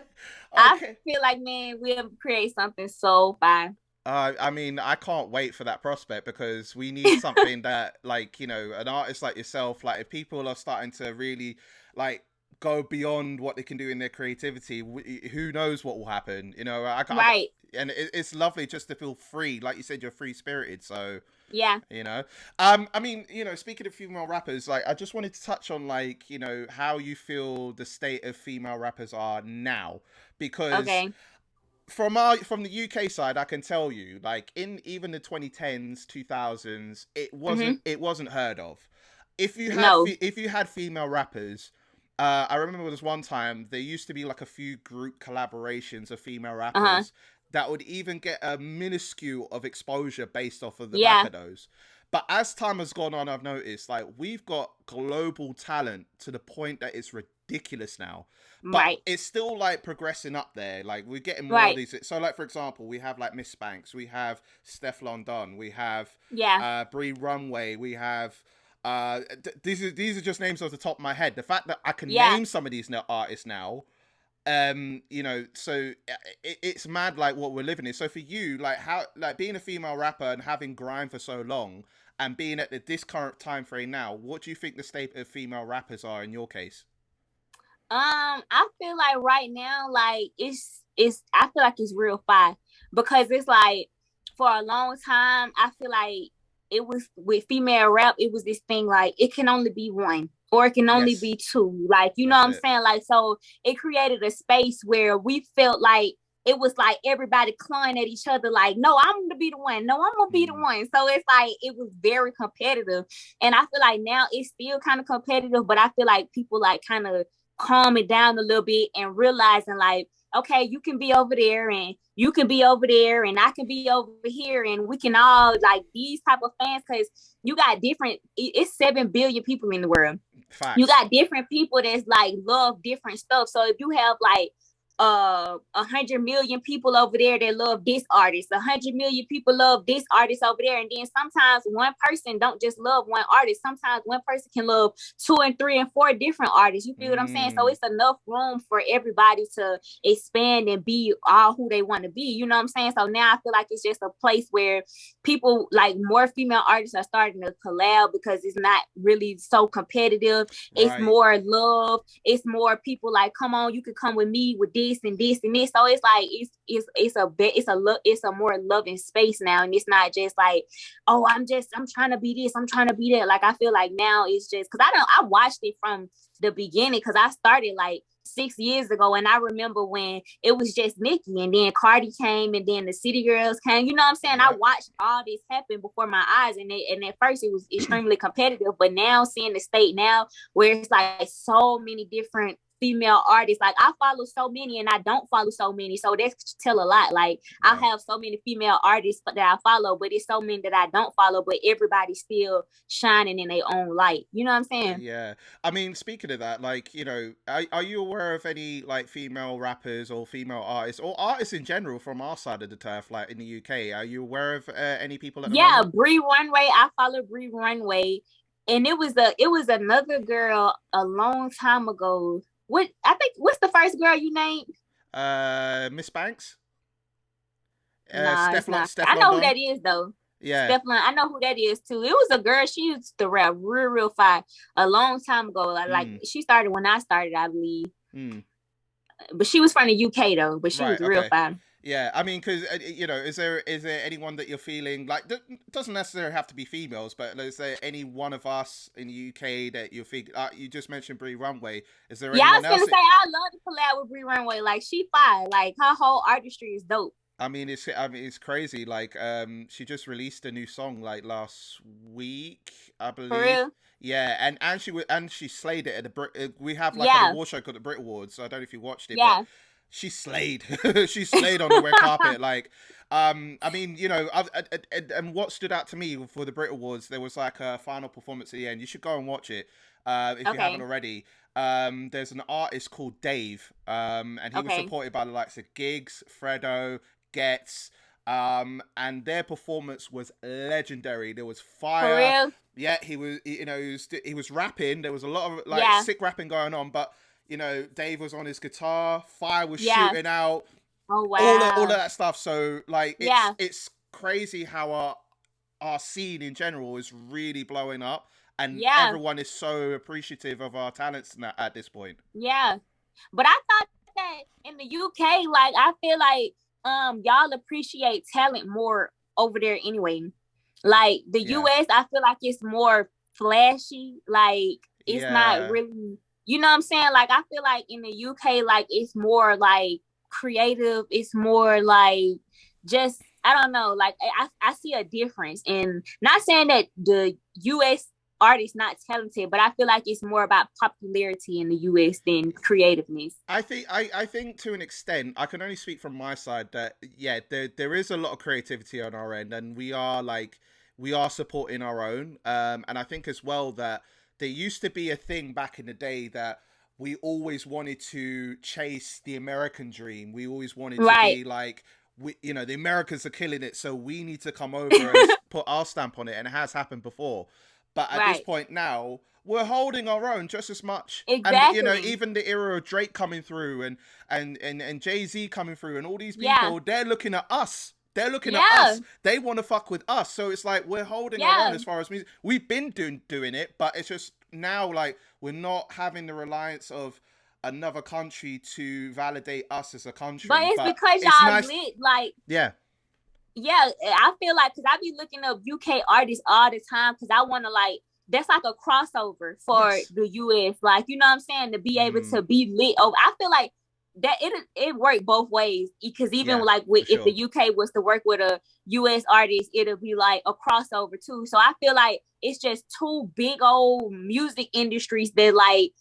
I Okay. feel like man, we'll create something so fine. I mean, I can't wait for that prospect because we need something that, like, an artist like yourself, like, if people are starting to really, like, go beyond what they can do in their creativity, who knows what will happen? Right. And it's lovely just to feel free. Like you said, you're free spirited. So, Yeah. you know, I mean, speaking of female rappers, like, I just wanted to touch on, like, how you feel the state of female rappers are now, because Okay. from the UK side, I can tell you, like in even the 2010s, 2000s, Mm-hmm. it wasn't heard of. If you had No. if you had female rappers, I remember there was one time there used to be like a few group collaborations of female Uh-huh. rappers that would even get a minuscule of exposure based off of the back Yeah. of those. But as time has gone on, I've noticed like we've got global talent to the point that it's ridiculous now, but Right. it's still like progressing up there. Like we're getting more of Right. these. So like for example, we have like Miss Banks, we have Steph London, we have Yeah. Bree Runway, we have these are just names off the top of my head. The fact that I can Yeah. name some of these artists now, so it's mad like what we're living in. So for you, like how like being a female rapper and having grind for so long and being at this current time frame now, what do you think the state of female rappers are in your case? I feel like right now, like it's I feel like it's real fire because it's like for a long time, I feel like it was with female rap, it was this thing like it can only be one or it can only Yes, be two. Like, you know that's what I'm it. saying? Like, so it created a space where we felt like it was like everybody clawing at each other, like, no, I'm gonna be the one. No, I'm gonna be the Mm, one. So it's like it was very competitive. And I feel like now it's still kind of competitive, but I feel like people like kind of calm it down a little bit and realizing like, okay, you can be over there and you can be over there and I can be over here and we can all like these type of fans because you got different, it's 7 billion people in the world. You facts. got different people that's like love different stuff. So if you have like 100 million people over there that love this artist, 100 million people love this artist over there, and then sometimes one person don't just love one artist. Sometimes one person can love 2 and 3 and 4 different artists. You feel what I'm saying? So Mm, it's enough room for everybody to expand and be all who they want to be. You know what I'm saying? So now I feel like it's just a place where people like more female artists are starting to collab because it's not really so competitive. It's right. more love. It's more people like, come on, you can come with me with this and this and this. So it's like it's a more loving space now, and it's not just like, oh, I'm trying to be this, I'm trying to be that. Like I feel like now it's just because I watched it from the beginning because I started like 6 years ago, and I remember when it was just Nicki, and then Cardi came, and then the City Girls came. You know what I'm saying? I Yep. watched all this happen before my eyes, and at first it was extremely competitive, but now seeing the state now where it's like so many different female artists. Like I follow so many and I don't follow so many. So that's tell a lot. Like I Yeah. have so many female artists that I follow, but it's so many that I don't follow, but everybody's still shining in their own light. You know what I'm saying? Yeah. I mean, speaking of that, like, are you aware of any like female rappers or female artists or artists in general from our side of the turf, like in the UK? Are you aware of any people at the Yeah, moment? Bree Runway. I follow Bree Runway. And it was another girl a long time ago. What's the first girl you named? Miss Banks? Nah, it's not. Steph I know who London? that is though. Yeah. Steph I know who that is too. It was a girl. She used to rap real fine a long time ago. Like Mm, she started when I started, I believe. mm. But she was from the UK though. But she was Right, real okay. fine. Yeah, I mean, because is there anyone that you're feeling like doesn't necessarily have to be females, but is there any one of us in the UK that you think? You just mentioned Bree Runway. Is there Yeah, I anyone was gonna else? say I love to collab with Bree Runway. Like she fire. Like her whole artistry is dope. It's crazy. Like she just released a new song like last week, I For believe. real. Yeah, and she slayed it at the we have like an Yeah. award show called the Brit Awards. So I don't know if you watched it, but Yeah. she slayed. She slayed on the red carpet. Like, I mean, and what stood out to me for the Brit Awards, there was like a final performance at the end. You should go and watch it if you haven't Okay. already. There's an artist called Dave, and he was Okay. supported by the likes of Gigs, Fredo, Gets, and their performance was legendary. There was For fire. real. Yeah, he was rapping. There was a lot of like Yeah. sick rapping going on, but Dave was on his guitar, fire was Yeah. shooting out, Oh all of wow. that stuff. So like Yeah. it's crazy how our scene in general is really blowing up, and Yeah. everyone is so appreciative of our talents at this point. Yeah. But I thought that in the UK, like I feel like y'all appreciate talent more over there anyway. Like the Yeah, US, I feel like it's more flashy. Like it's not yeah, really, you know what I'm saying? Like I feel like in the UK, like it's more like creative. It's more like just I don't know. Like I see a difference. And not saying that the US artists not talented, but I feel like it's more about popularity in the US than creativeness. I think to an extent, I can only speak from my side that yeah, there is a lot of creativity on our end, and we are supporting our own. And I think as well that there used to be a thing back in the day that we always wanted to chase the American dream. We always wanted to Right. be like the Americans are killing it, so we need to come over and put our stamp on it, and it has happened before. But at this Right. point now, we're holding our own just as much. And Exactly. even the era of Drake coming through and Jay-Z coming through and all these Yeah. people, they're looking at us. They're looking at Yeah. us. They want to fuck with us. So it's like we're holding our own Yeah. as far as music. We've been doing it, but it's just now like we're not having the reliance of another country to validate us as a But country. it's But because it's y'all nice. lit. Like, Yeah. yeah, I feel like because I be looking up UK artists all the time because I want to like that's like a crossover for Yes. the US. Like, you know what I'm saying? To be able Mm, to be lit over. I feel like that it worked both ways because even yeah, like for with if the sure. UK was to work with a US artist, it'll be like a crossover too. So I feel like it's just two big old music industries that like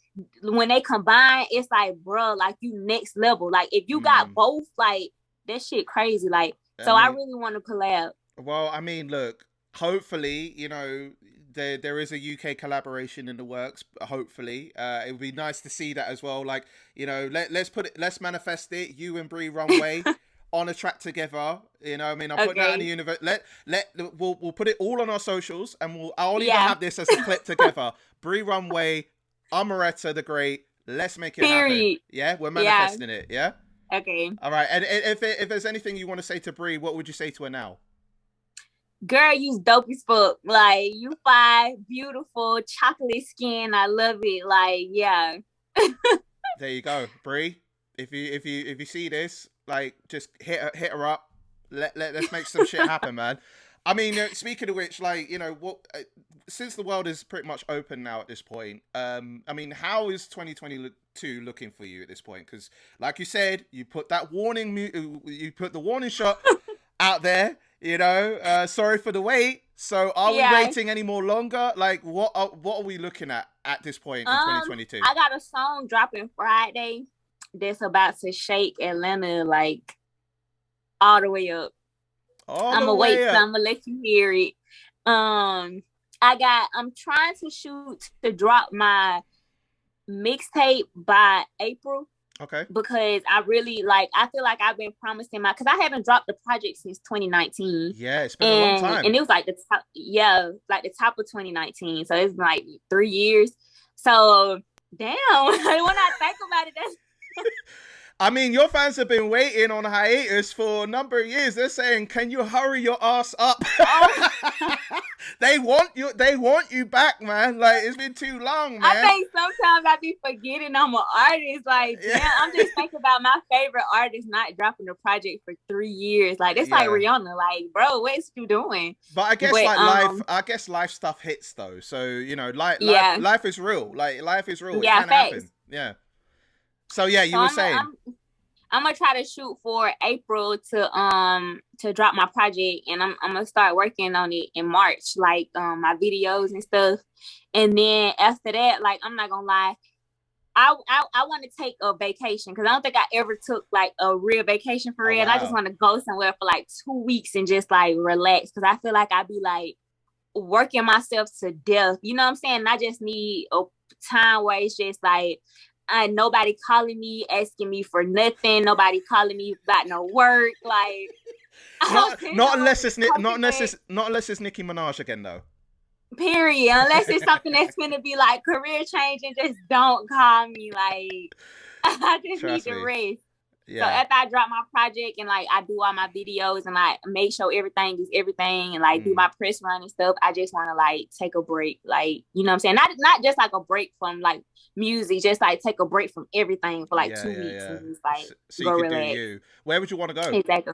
when they combine, it's like, bro, like you next level. Like if you got Mm. both, like that shit crazy. Like I so I mean, really want to collab. well, I mean, look, hopefully, there is a UK collaboration in the works. Hopefully, it would be nice to see that as well. Like, let's manifest it. You and Bree Runway on a track together. I mean, I'm putting that in the Okay. universe. We'll put it all on our socials, and I'll even Yeah. have this as a clip together. Bree Runway, Omeretta The Great. Let's make it happen. Period. Yeah, we're Yeah. manifesting it. Yeah. Okay. All right. And if there's anything you want to say to Bree, what would you say to her now? Girl, you dope as fuck. Like you fine, beautiful, chocolate skin. I love it. Like, yeah. There you go, Bree. If you see this, like, just hit her up. Let's make some shit happen, man. I mean, speaking of which, like, what? Since the world is pretty much open now at this point, I mean, how is 2022 looking for you at this point? Because, like you said, you put that you put the warning shot out there. Sorry for the wait. So, are we Yeah. waiting any more longer? Like, what are we looking at this point in 2022? I got a song dropping Friday that's about to shake Atlanta like all the way up. All I'm the gonna wait way till up. I'm gonna let you hear it. I'm trying to shoot to drop my mixtape by April Okay. because I feel like I've been promising because I haven't dropped the project since 2019. Yeah, it's been a long time. And it was like like the top of 2019. So it's been like 3 years. So damn, when I think about it, that's I mean, your fans have been waiting on hiatus for a number of years. They're saying, "Can you hurry your ass up?" Oh. They want you. They want you back, man. Like it's been too long, man. I think sometimes I be forgetting I'm an artist. Like, Yeah. damn, I'm just thinking about my favorite artist not dropping a project for 3 years. Like, it's like Rihanna. Like, bro, what's you doing? But I guess life. I guess life stuff hits though. So life is real. Like life is real. Yeah, it can happen. Yeah. So yeah, you were saying. I'm gonna try to shoot for April to drop my project, and I'm gonna start working on it in March, like my videos and stuff. And then after that, like I'm not gonna lie, I want to take a vacation because I don't think I ever took like a real vacation for real. Wow. And I just want to go somewhere for like 2 weeks and just like relax because I feel like I'd be like working myself to death. You know what I'm saying? And I just need a time where it's just like. Nobody calling me, asking me for nothing. Nobody calling me about no work. Like, not unless it's Nicki Minaj again, though. Period. Unless it's something that's gonna be like career changing, just don't call me. Like, I just need to rest. Yeah. So after I drop my project and like I do all my videos and like make sure everything is everything and like do my press run and stuff, I just want to like take a break. Like, you know what I'm saying? Not just like a break from like music, just like take a break from everything for like 2 weeks and just like so go relax. Where would you want to go? Exactly.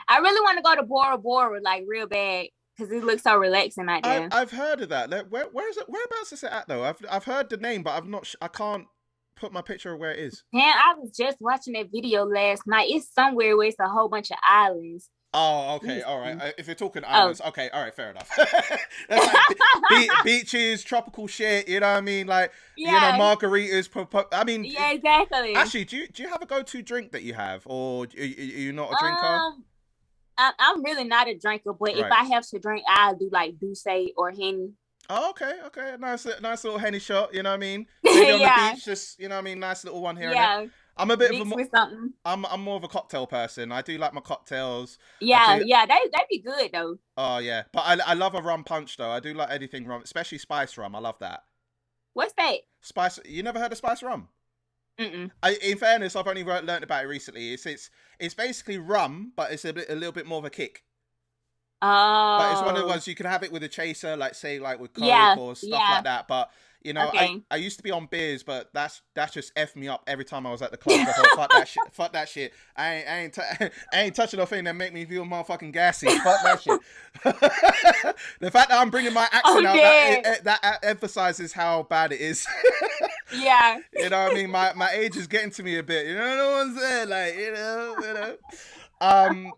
I really want to go to Bora Bora like real bad because it looks so relaxing out there. I've heard of that. Where is it? Whereabouts is it at though? I've heard the name, but I can't put my picture of where it is. Man, I was just watching that video last night. It's somewhere where it's a whole bunch of islands. Oh, okay, all right. If you're talking islands, okay, all right, fair enough. That's like beaches, tropical shit. You know what I mean? Like margaritas. I mean, yeah, exactly. Actually, do you have a go-to drink that you have, or are you not a drinker? I'm really not a drinker, but if I have to drink, I'll do like Douce or Henny. Oh, okay. Nice little Henny shot. You know what I mean? Maybe on the beach, just you know what I mean. Nice little one here. Yeah. I'm a bit I'm more of a cocktail person. I do like my cocktails. Yeah, that'd be good though. Oh yeah, but I love a rum punch though. I do like anything rum, especially spice rum. I love that. What's that? Spice. You never heard of spice rum? Mm-mm. In fairness, I've only learned about it recently. It's basically rum, but it's a little bit more of a kick. Oh. But it's one of the ones you can have it with a chaser, like say like with Coke or stuff like that. But you know, I used to be on beers, but that's just effed me up every time I was at the club. I thought, fuck that shit. I ain't touching nothing that make me feel motherfucking gassy. Fuck that shit. The fact that I'm bringing my accent out, that emphasizes how bad it is. Yeah. You know what I mean? My age is getting to me a bit. You know what I'm saying? Like, you know.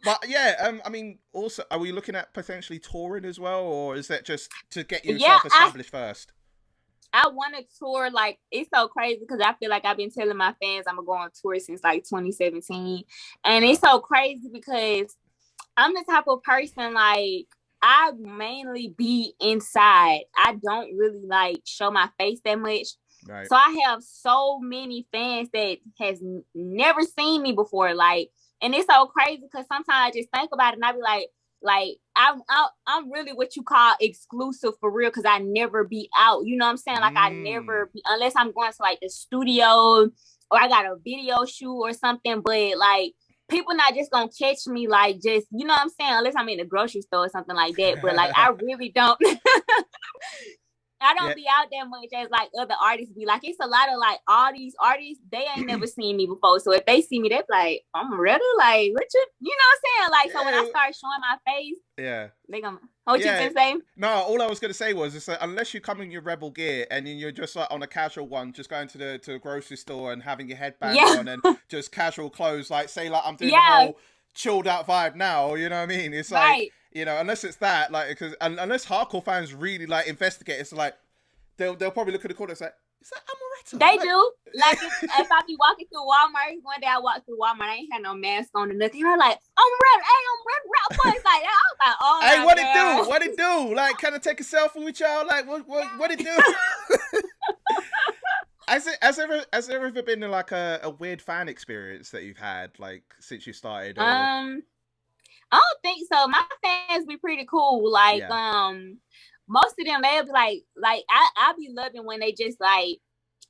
But yeah, I mean, also, are we looking at potentially touring as well, or is that just to get yourself established first? I want to tour. Like, it's so crazy because I feel like I've been telling my fans I'm gonna go on tour since like 2017, and it's so crazy because I'm the type of person like I mainly be inside. I don't really like show my face that much. Right. So I have so many fans that has never seen me before. Like, and it's so crazy because sometimes I just think about it and I be like I'm really what you call exclusive for real because I never be out. You know what I'm saying? Like I never be, unless I'm going to like the studio or I got a video shoot or something. But like people not just gonna catch me like just, you know what I'm saying? Unless I'm in the grocery store or something like that. But like I really don't. I don't be out that much as like other artists be. Like it's a lot of like all these artists, they ain't never seen me before. So if they see me, they be like, Omeretta, like what you know what I'm saying? Like so when I start showing my face, they gonna what you gonna say? No, all I was gonna say was it's like, unless you come in your rebel gear and then you're just like on a casual one, just going to the grocery store and having your headband on and just casual clothes, like say like I'm doing the whole chilled out vibe now, you know what I mean? It's like you know, unless it's that, like, because unless hardcore fans really like investigate, it's like they'll probably look at the corner and say, "Is that Omeretta?" They do. Like if I be walking through Walmart, one day I walked through Walmart, I ain't had no mask on or nothing. You're like, Omeretta, hey, Omeretta, boys like that. I was like, oh, hey, what it do? What it do? Like, can I take a selfie with y'all? Like, what it do? Has there ever been like a weird fan experience that you've had like since you started? Or... I don't think so. My fans be pretty cool. Like, most of them, they'll be like I be loving when they just like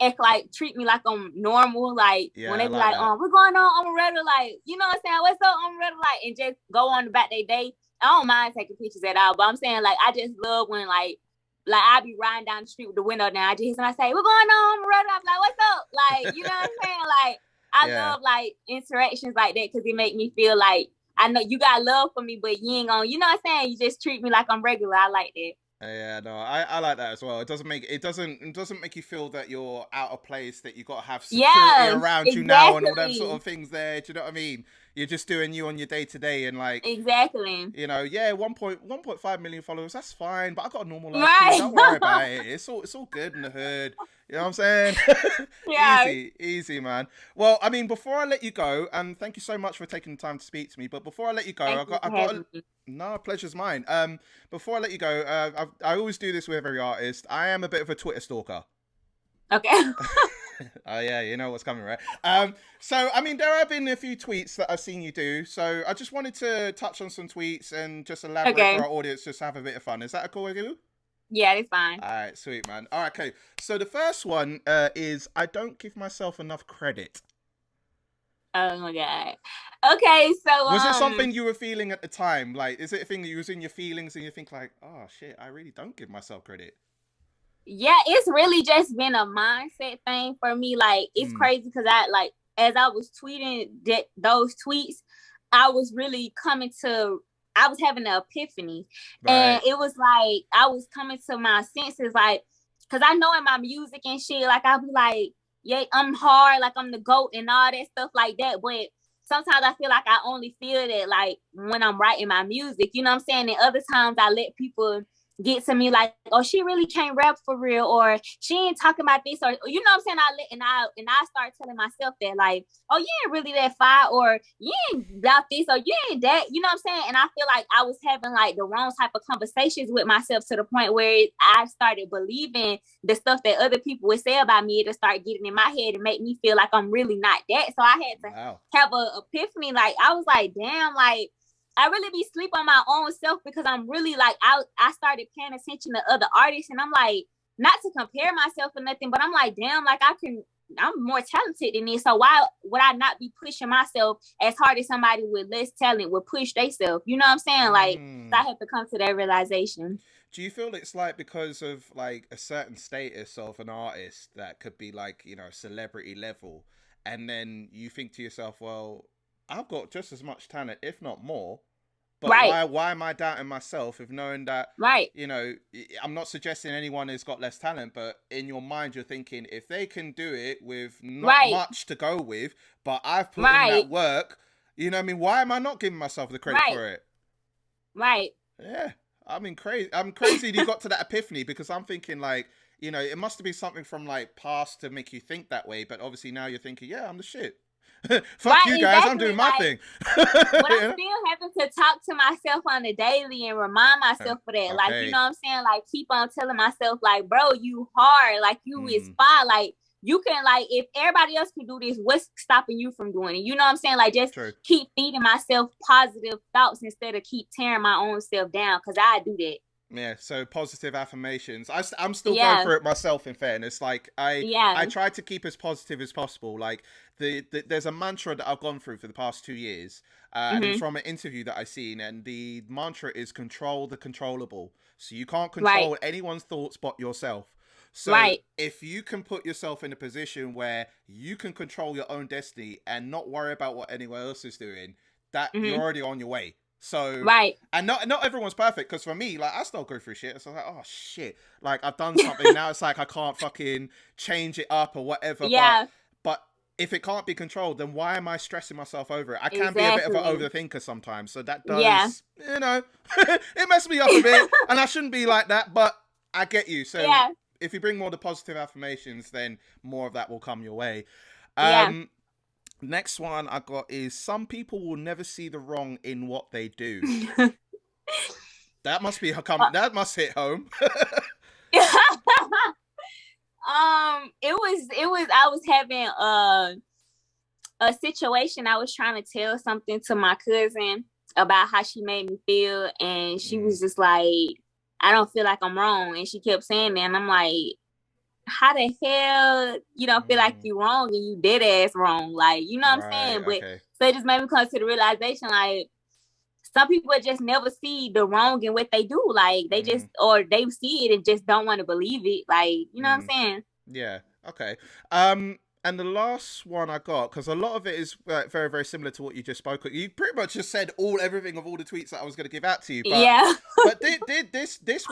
act like treat me like I'm normal. Like Yeah, when I they be like like, that. we're going on Omeretta, like, you know what I'm saying? What's up, Omeretta? Like, and just go on about their day. I don't mind taking pictures at all, but I'm saying like I just love when like I be riding down the street with the window down. I just hear somebody say, we're going on Omeretta. I'm like, what's up? Like, you know what I'm saying? Like, I Yeah. love like interactions like that because it make me feel like I know you got love for me, but you ain't gonna, you know what I'm saying? You just treat me like I'm regular. I like that. Yeah, no, I like that as well. It doesn't make you feel that you're out of place, that you got to have security around you now and all them sort of things there. Do you know what I mean? You're just doing you on your day to day and like exactly. You know, yeah, 1.5 million followers, that's fine, but I got a normal life right. too. Don't worry about it. It's all good in the hood. You know what I'm saying? yeah. Easy, man. Well, I mean, before I let you go, and thank you so much for taking the time to speak to me. But before I let you go, no, pleasure's mine. Before I let you go, I always do this with every artist. I am a bit of a Twitter stalker. Okay. Oh yeah, you know what's coming, right? So I mean, there have been a few tweets that I've seen you do. So I just wanted to touch on some tweets and just elaborate for our audience, just have a bit of fun. Is that cool with you? Yeah, it's fine. All right, sweet, man. All right, okay. So the first one is I don't give myself enough credit. Oh my god. Okay, so was it something you were feeling at the time? Like, is it a thing that you was in your feelings and you think like, oh shit, I really don't give myself credit? Yeah, it's really just been a mindset thing for me. Like, it's crazy because I like as I was tweeting those tweets, I was really I was having an epiphany. Right. And it was like I was coming to my senses, like, because I know in my music and shit, like I'll be like, yeah, I'm hard, like I'm the GOAT and all that stuff like that. But sometimes I feel like I only feel that like when I'm writing my music, you know what I'm saying? And other times I let people get to me like, oh, she really can't rap for real, or she ain't talking about this, or you know what I'm saying? I start telling myself that like, oh, you ain't really that fire, or you ain't about this, or you ain't that, you know what I'm saying? And I feel like I was having like the wrong type of conversations with myself to the point where I started believing the stuff that other people would say about me to start getting in my head and make me feel like I'm really not that. So I had to have an epiphany. Like I was like, damn, like I really be sleep on my own self because I'm really like, I started paying attention to other artists and I'm like, not to compare myself or nothing, but I'm like, damn, like I'm more talented than this. So why would I not be pushing myself as hard as somebody with less talent would push themselves? You know what I'm saying? Like, so I have to come to that realization. Do you feel it's like because of like a certain status of an artist that could be like, you know, celebrity level, and then you think to yourself, well, I've got just as much talent, if not more. But why am I doubting myself if knowing that, you know, I'm not suggesting anyone has got less talent, but in your mind, you're thinking if they can do it with not much to go with, but I've put in that work, you know what I mean? Why am I not giving myself the credit for it? Right. Yeah. I mean, I'm crazy that you got to that epiphany because I'm thinking like, you know, it must have been something from like past to make you think that way. But obviously now you're thinking, yeah, I'm the shit. Fuck you guys, I'm doing my thing. But I'm still having to talk to myself on the daily and remind myself for that. Okay. Like, you know what I'm saying? Like, keep on telling myself, like, bro, you hard. Like, you is fine. Like, you can, like, if everybody else can do this, what's stopping you from doing it? You know what I'm saying? Like, just keep feeding myself positive thoughts instead of keep tearing my own self down, because I do that. Yeah, so positive affirmations. I'm still going through it myself, in fairness. Like, I try to keep as positive as possible. Like, there's a mantra that I've gone through for the past 2 years. And it's from an interview that I seen. And the mantra is control the controllable. So you can't control anyone's thoughts but yourself. So if you can put yourself in a position where you can control your own destiny and not worry about what anyone else is doing, that you're already on your way. So and not everyone's perfect, because for me, like, I still go through shit. So I'm like, oh shit, like I've done something now. It's like I can't fucking change it up or whatever. But if it can't be controlled, then why am I stressing myself over it? I can be a bit of an overthinker sometimes. So that does, you know, it messes me up a bit, and I shouldn't be like that. But I get you. So if you bring more of the positive affirmations, then more of that will come your way. Next one I got is some people will never see the wrong in what they do. That must be that must hit home. It was I was having a situation. I was trying to tell something to my cousin about how she made me feel, and she was just like, I don't feel like I'm wrong, and she kept saying that, and I'm like, how the hell you don't feel like you wrong and you dead ass wrong? Like, you know what I'm Right. saying? But Okay. so it just made me come to the realization, like, some people just never see the wrong in what they do. Like, they just, or they see it and just don't want to believe it. Like, you know what I'm saying? Yeah. Okay. And the last one I got, because a lot of it is very, very similar to what you just spoke of. You pretty much just said everything of all the tweets that I was going to give out to you. But Yeah. but this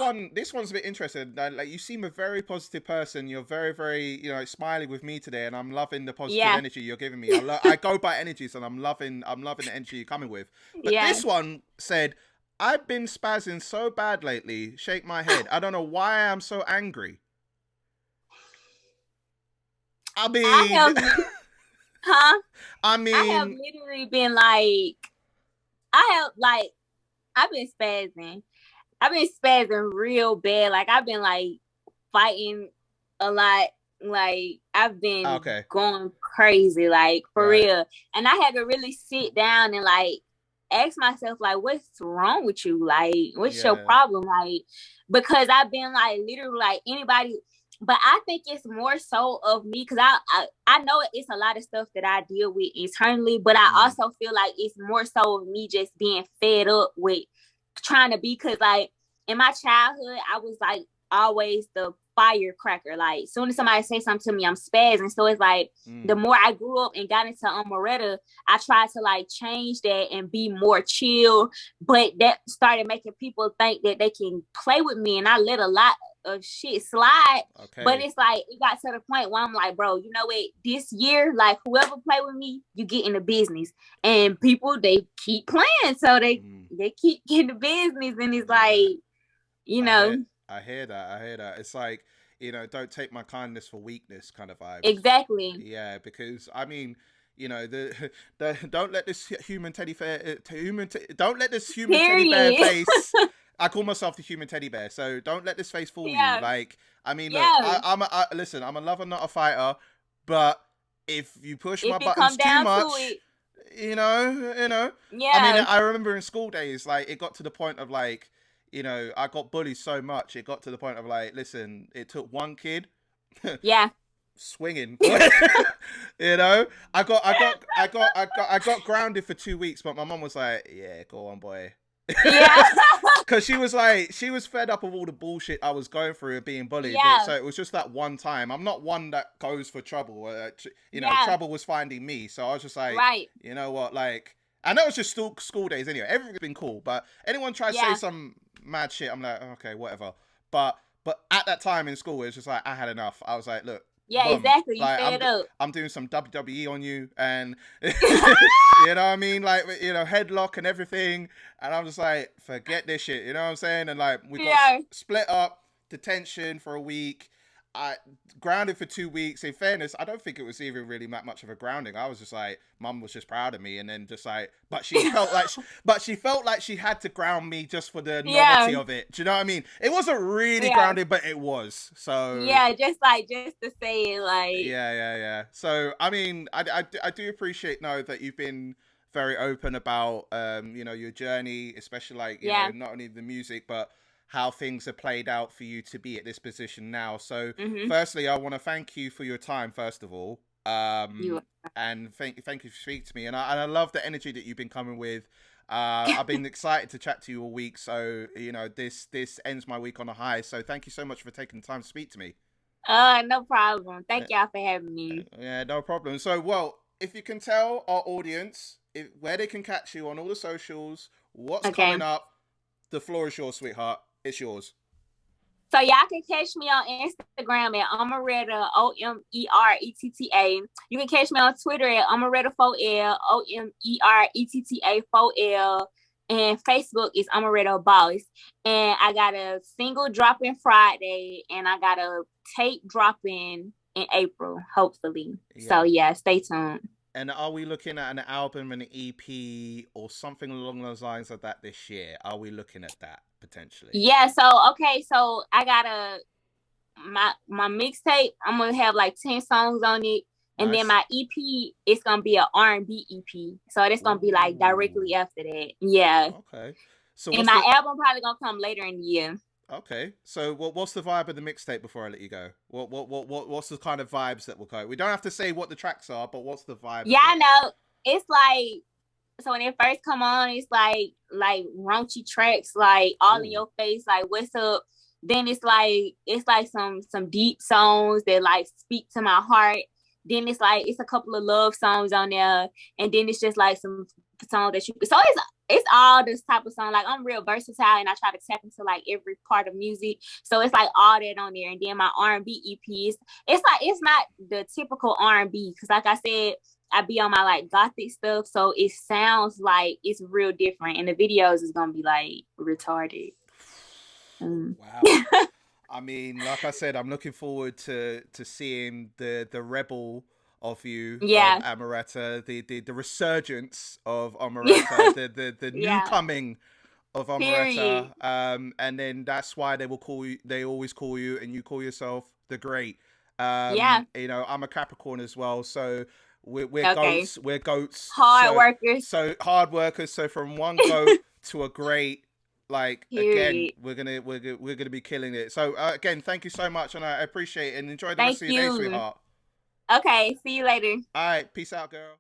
one's a bit interesting. Like, you seem a very positive person. You're very, very, smiley with me today, and I'm loving the positive energy you're giving me. I go by energies, and I'm loving the energy you're coming with. But this one said, "I've been spazzing so bad lately. Shake my head. I don't know why I'm so angry." I mean, I have I literally been like, I've been spazzing. I've been spazzing real bad. Like, I've been like fighting a lot. Like, I've been going crazy, like, for real. And I had to really sit down and like ask myself, like, what's wrong with you? Like, what's your problem? Like, because I've been like literally like anybody. But I think it's more so of me, because I know it's a lot of stuff that I deal with internally, but I also feel like it's more so of me just being fed up with trying to be, because like in my childhood, I was like always the firecracker. Like, as soon as somebody say something to me, I'm spazzing. So it's like the more I grew up and got into Omeretta, I tried to like change that and be more chill, but that started making people think that they can play with me, and I let a lot of shit slide. But it's like it got to the point where I'm like, bro, you know what, this year, like, whoever play with me, you get in the business. And people, they keep playing, so they keep getting the business. And it's like, I hear that. It's like, don't take my kindness for weakness kind of vibes. Exactly. Yeah, because I mean, the don't let this human teddy bear don't let this human teddy bear face. I call myself the human teddy bear, so don't let this face fool you. Like, I mean, look, listen, I'm a lover, not a fighter, but if you push my buttons too much, you know. Yeah. I mean, I remember in school days, like, it got to the point of like, I got bullied so much. It got to the point of like, listen, it took one kid. Swinging. I got grounded for 2 weeks, but my mom was like, yeah, go on, boy. Yeah. Because she was fed up of all the bullshit I was going through and being bullied. So it was just that one time. I'm not one that goes for trouble. Trouble was finding me. So I was just like, you know what, like, I know it's just school days anyway. Everything's been cool, but anyone tries to say some mad shit, I'm like, okay, whatever. But at that time in school, it was just like, I had enough. I was like, look. Yeah, boom. Exactly. You like, up. I'm doing some WWE on you, and you know what I mean, like, headlock and everything, and I'm just like, forget this shit, you know what I'm saying? And like, we got split up, detention for a week. I grounded for 2 weeks. In fairness, I don't think it was even really that much of a grounding. I was just like, mum was just proud of me, and then just like, but she felt like she had to ground me just for the novelty of it. Do you know what I mean? It wasn't really grounded, but it was. So just to say it, like, yeah. So I mean, I do appreciate now that you've been very open about your journey, especially like not only the music but how things have played out for you to be at this position now. So firstly, I want to thank you for your time, first of all. And thank you for speaking to me. And I love the energy that you've been coming with. I've been excited to chat to you all week. So, this ends my week on a high. So thank you so much for taking the time to speak to me. No problem. Thank y'all for having me. Yeah, no problem. So, well, if you can tell our audience where they can catch you on all the socials, what's coming up, the floor is yours, sweetheart. It's yours. So y'all can catch me on Instagram at Omeretta, Omeretta. You can catch me on Twitter at Omeretta4L, Omeretta4L. And Facebook is Omeretta Boss. And I got a single dropping Friday, and I got a tape dropping in April, hopefully. So stay tuned. And are we looking at an album, an EP, or something along those lines of that this year? Are we looking at that potentially? Yeah. So I got my mixtape. I'm gonna have like 10 songs on it, and then my EP is gonna be an R&B EP. So it's gonna be like directly after that. Yeah. Okay. So and my album probably gonna come later in the year. Okay, so what's the vibe of the mixtape before I let you go? What's the kind of vibes that will go? We don't have to say what the tracks are, but what's the vibe Yeah, of I it? know. It's like, so when it first come on, it's like raunchy tracks, like all in Ooh. your face, like what's up. Then it's like some deep songs that like speak to my heart. Then it's a couple of love songs on there, and then it's just like some songs that you. So it's all this type of song. Like I'm real versatile, and I try to tap into like every part of music. So it's like all that on there, and then my R&B EPs. It's like it's not the typical R&B because, like I said, I be on my like gothic stuff, so it sounds like it's real different, and the videos is gonna be like retarded. Wow. I mean, like I said, I'm looking forward to seeing the rebel of you of Yeah, Omeretta, the resurgence of Omeretta, the new yeah. coming of Period. Omeretta, and then that's why they always call you, and you call yourself the Great. Yeah. You know, I'm a Capricorn as well, so we're Okay. goats. We're goats. Hard workers. So hard workers. So from one goat to a great, like again, Period. we're gonna be killing it. So again, thank you so much, and I appreciate it. And enjoy the rest Thank of your day, you. sweetheart. Okay. See you later. All right, peace out, girl.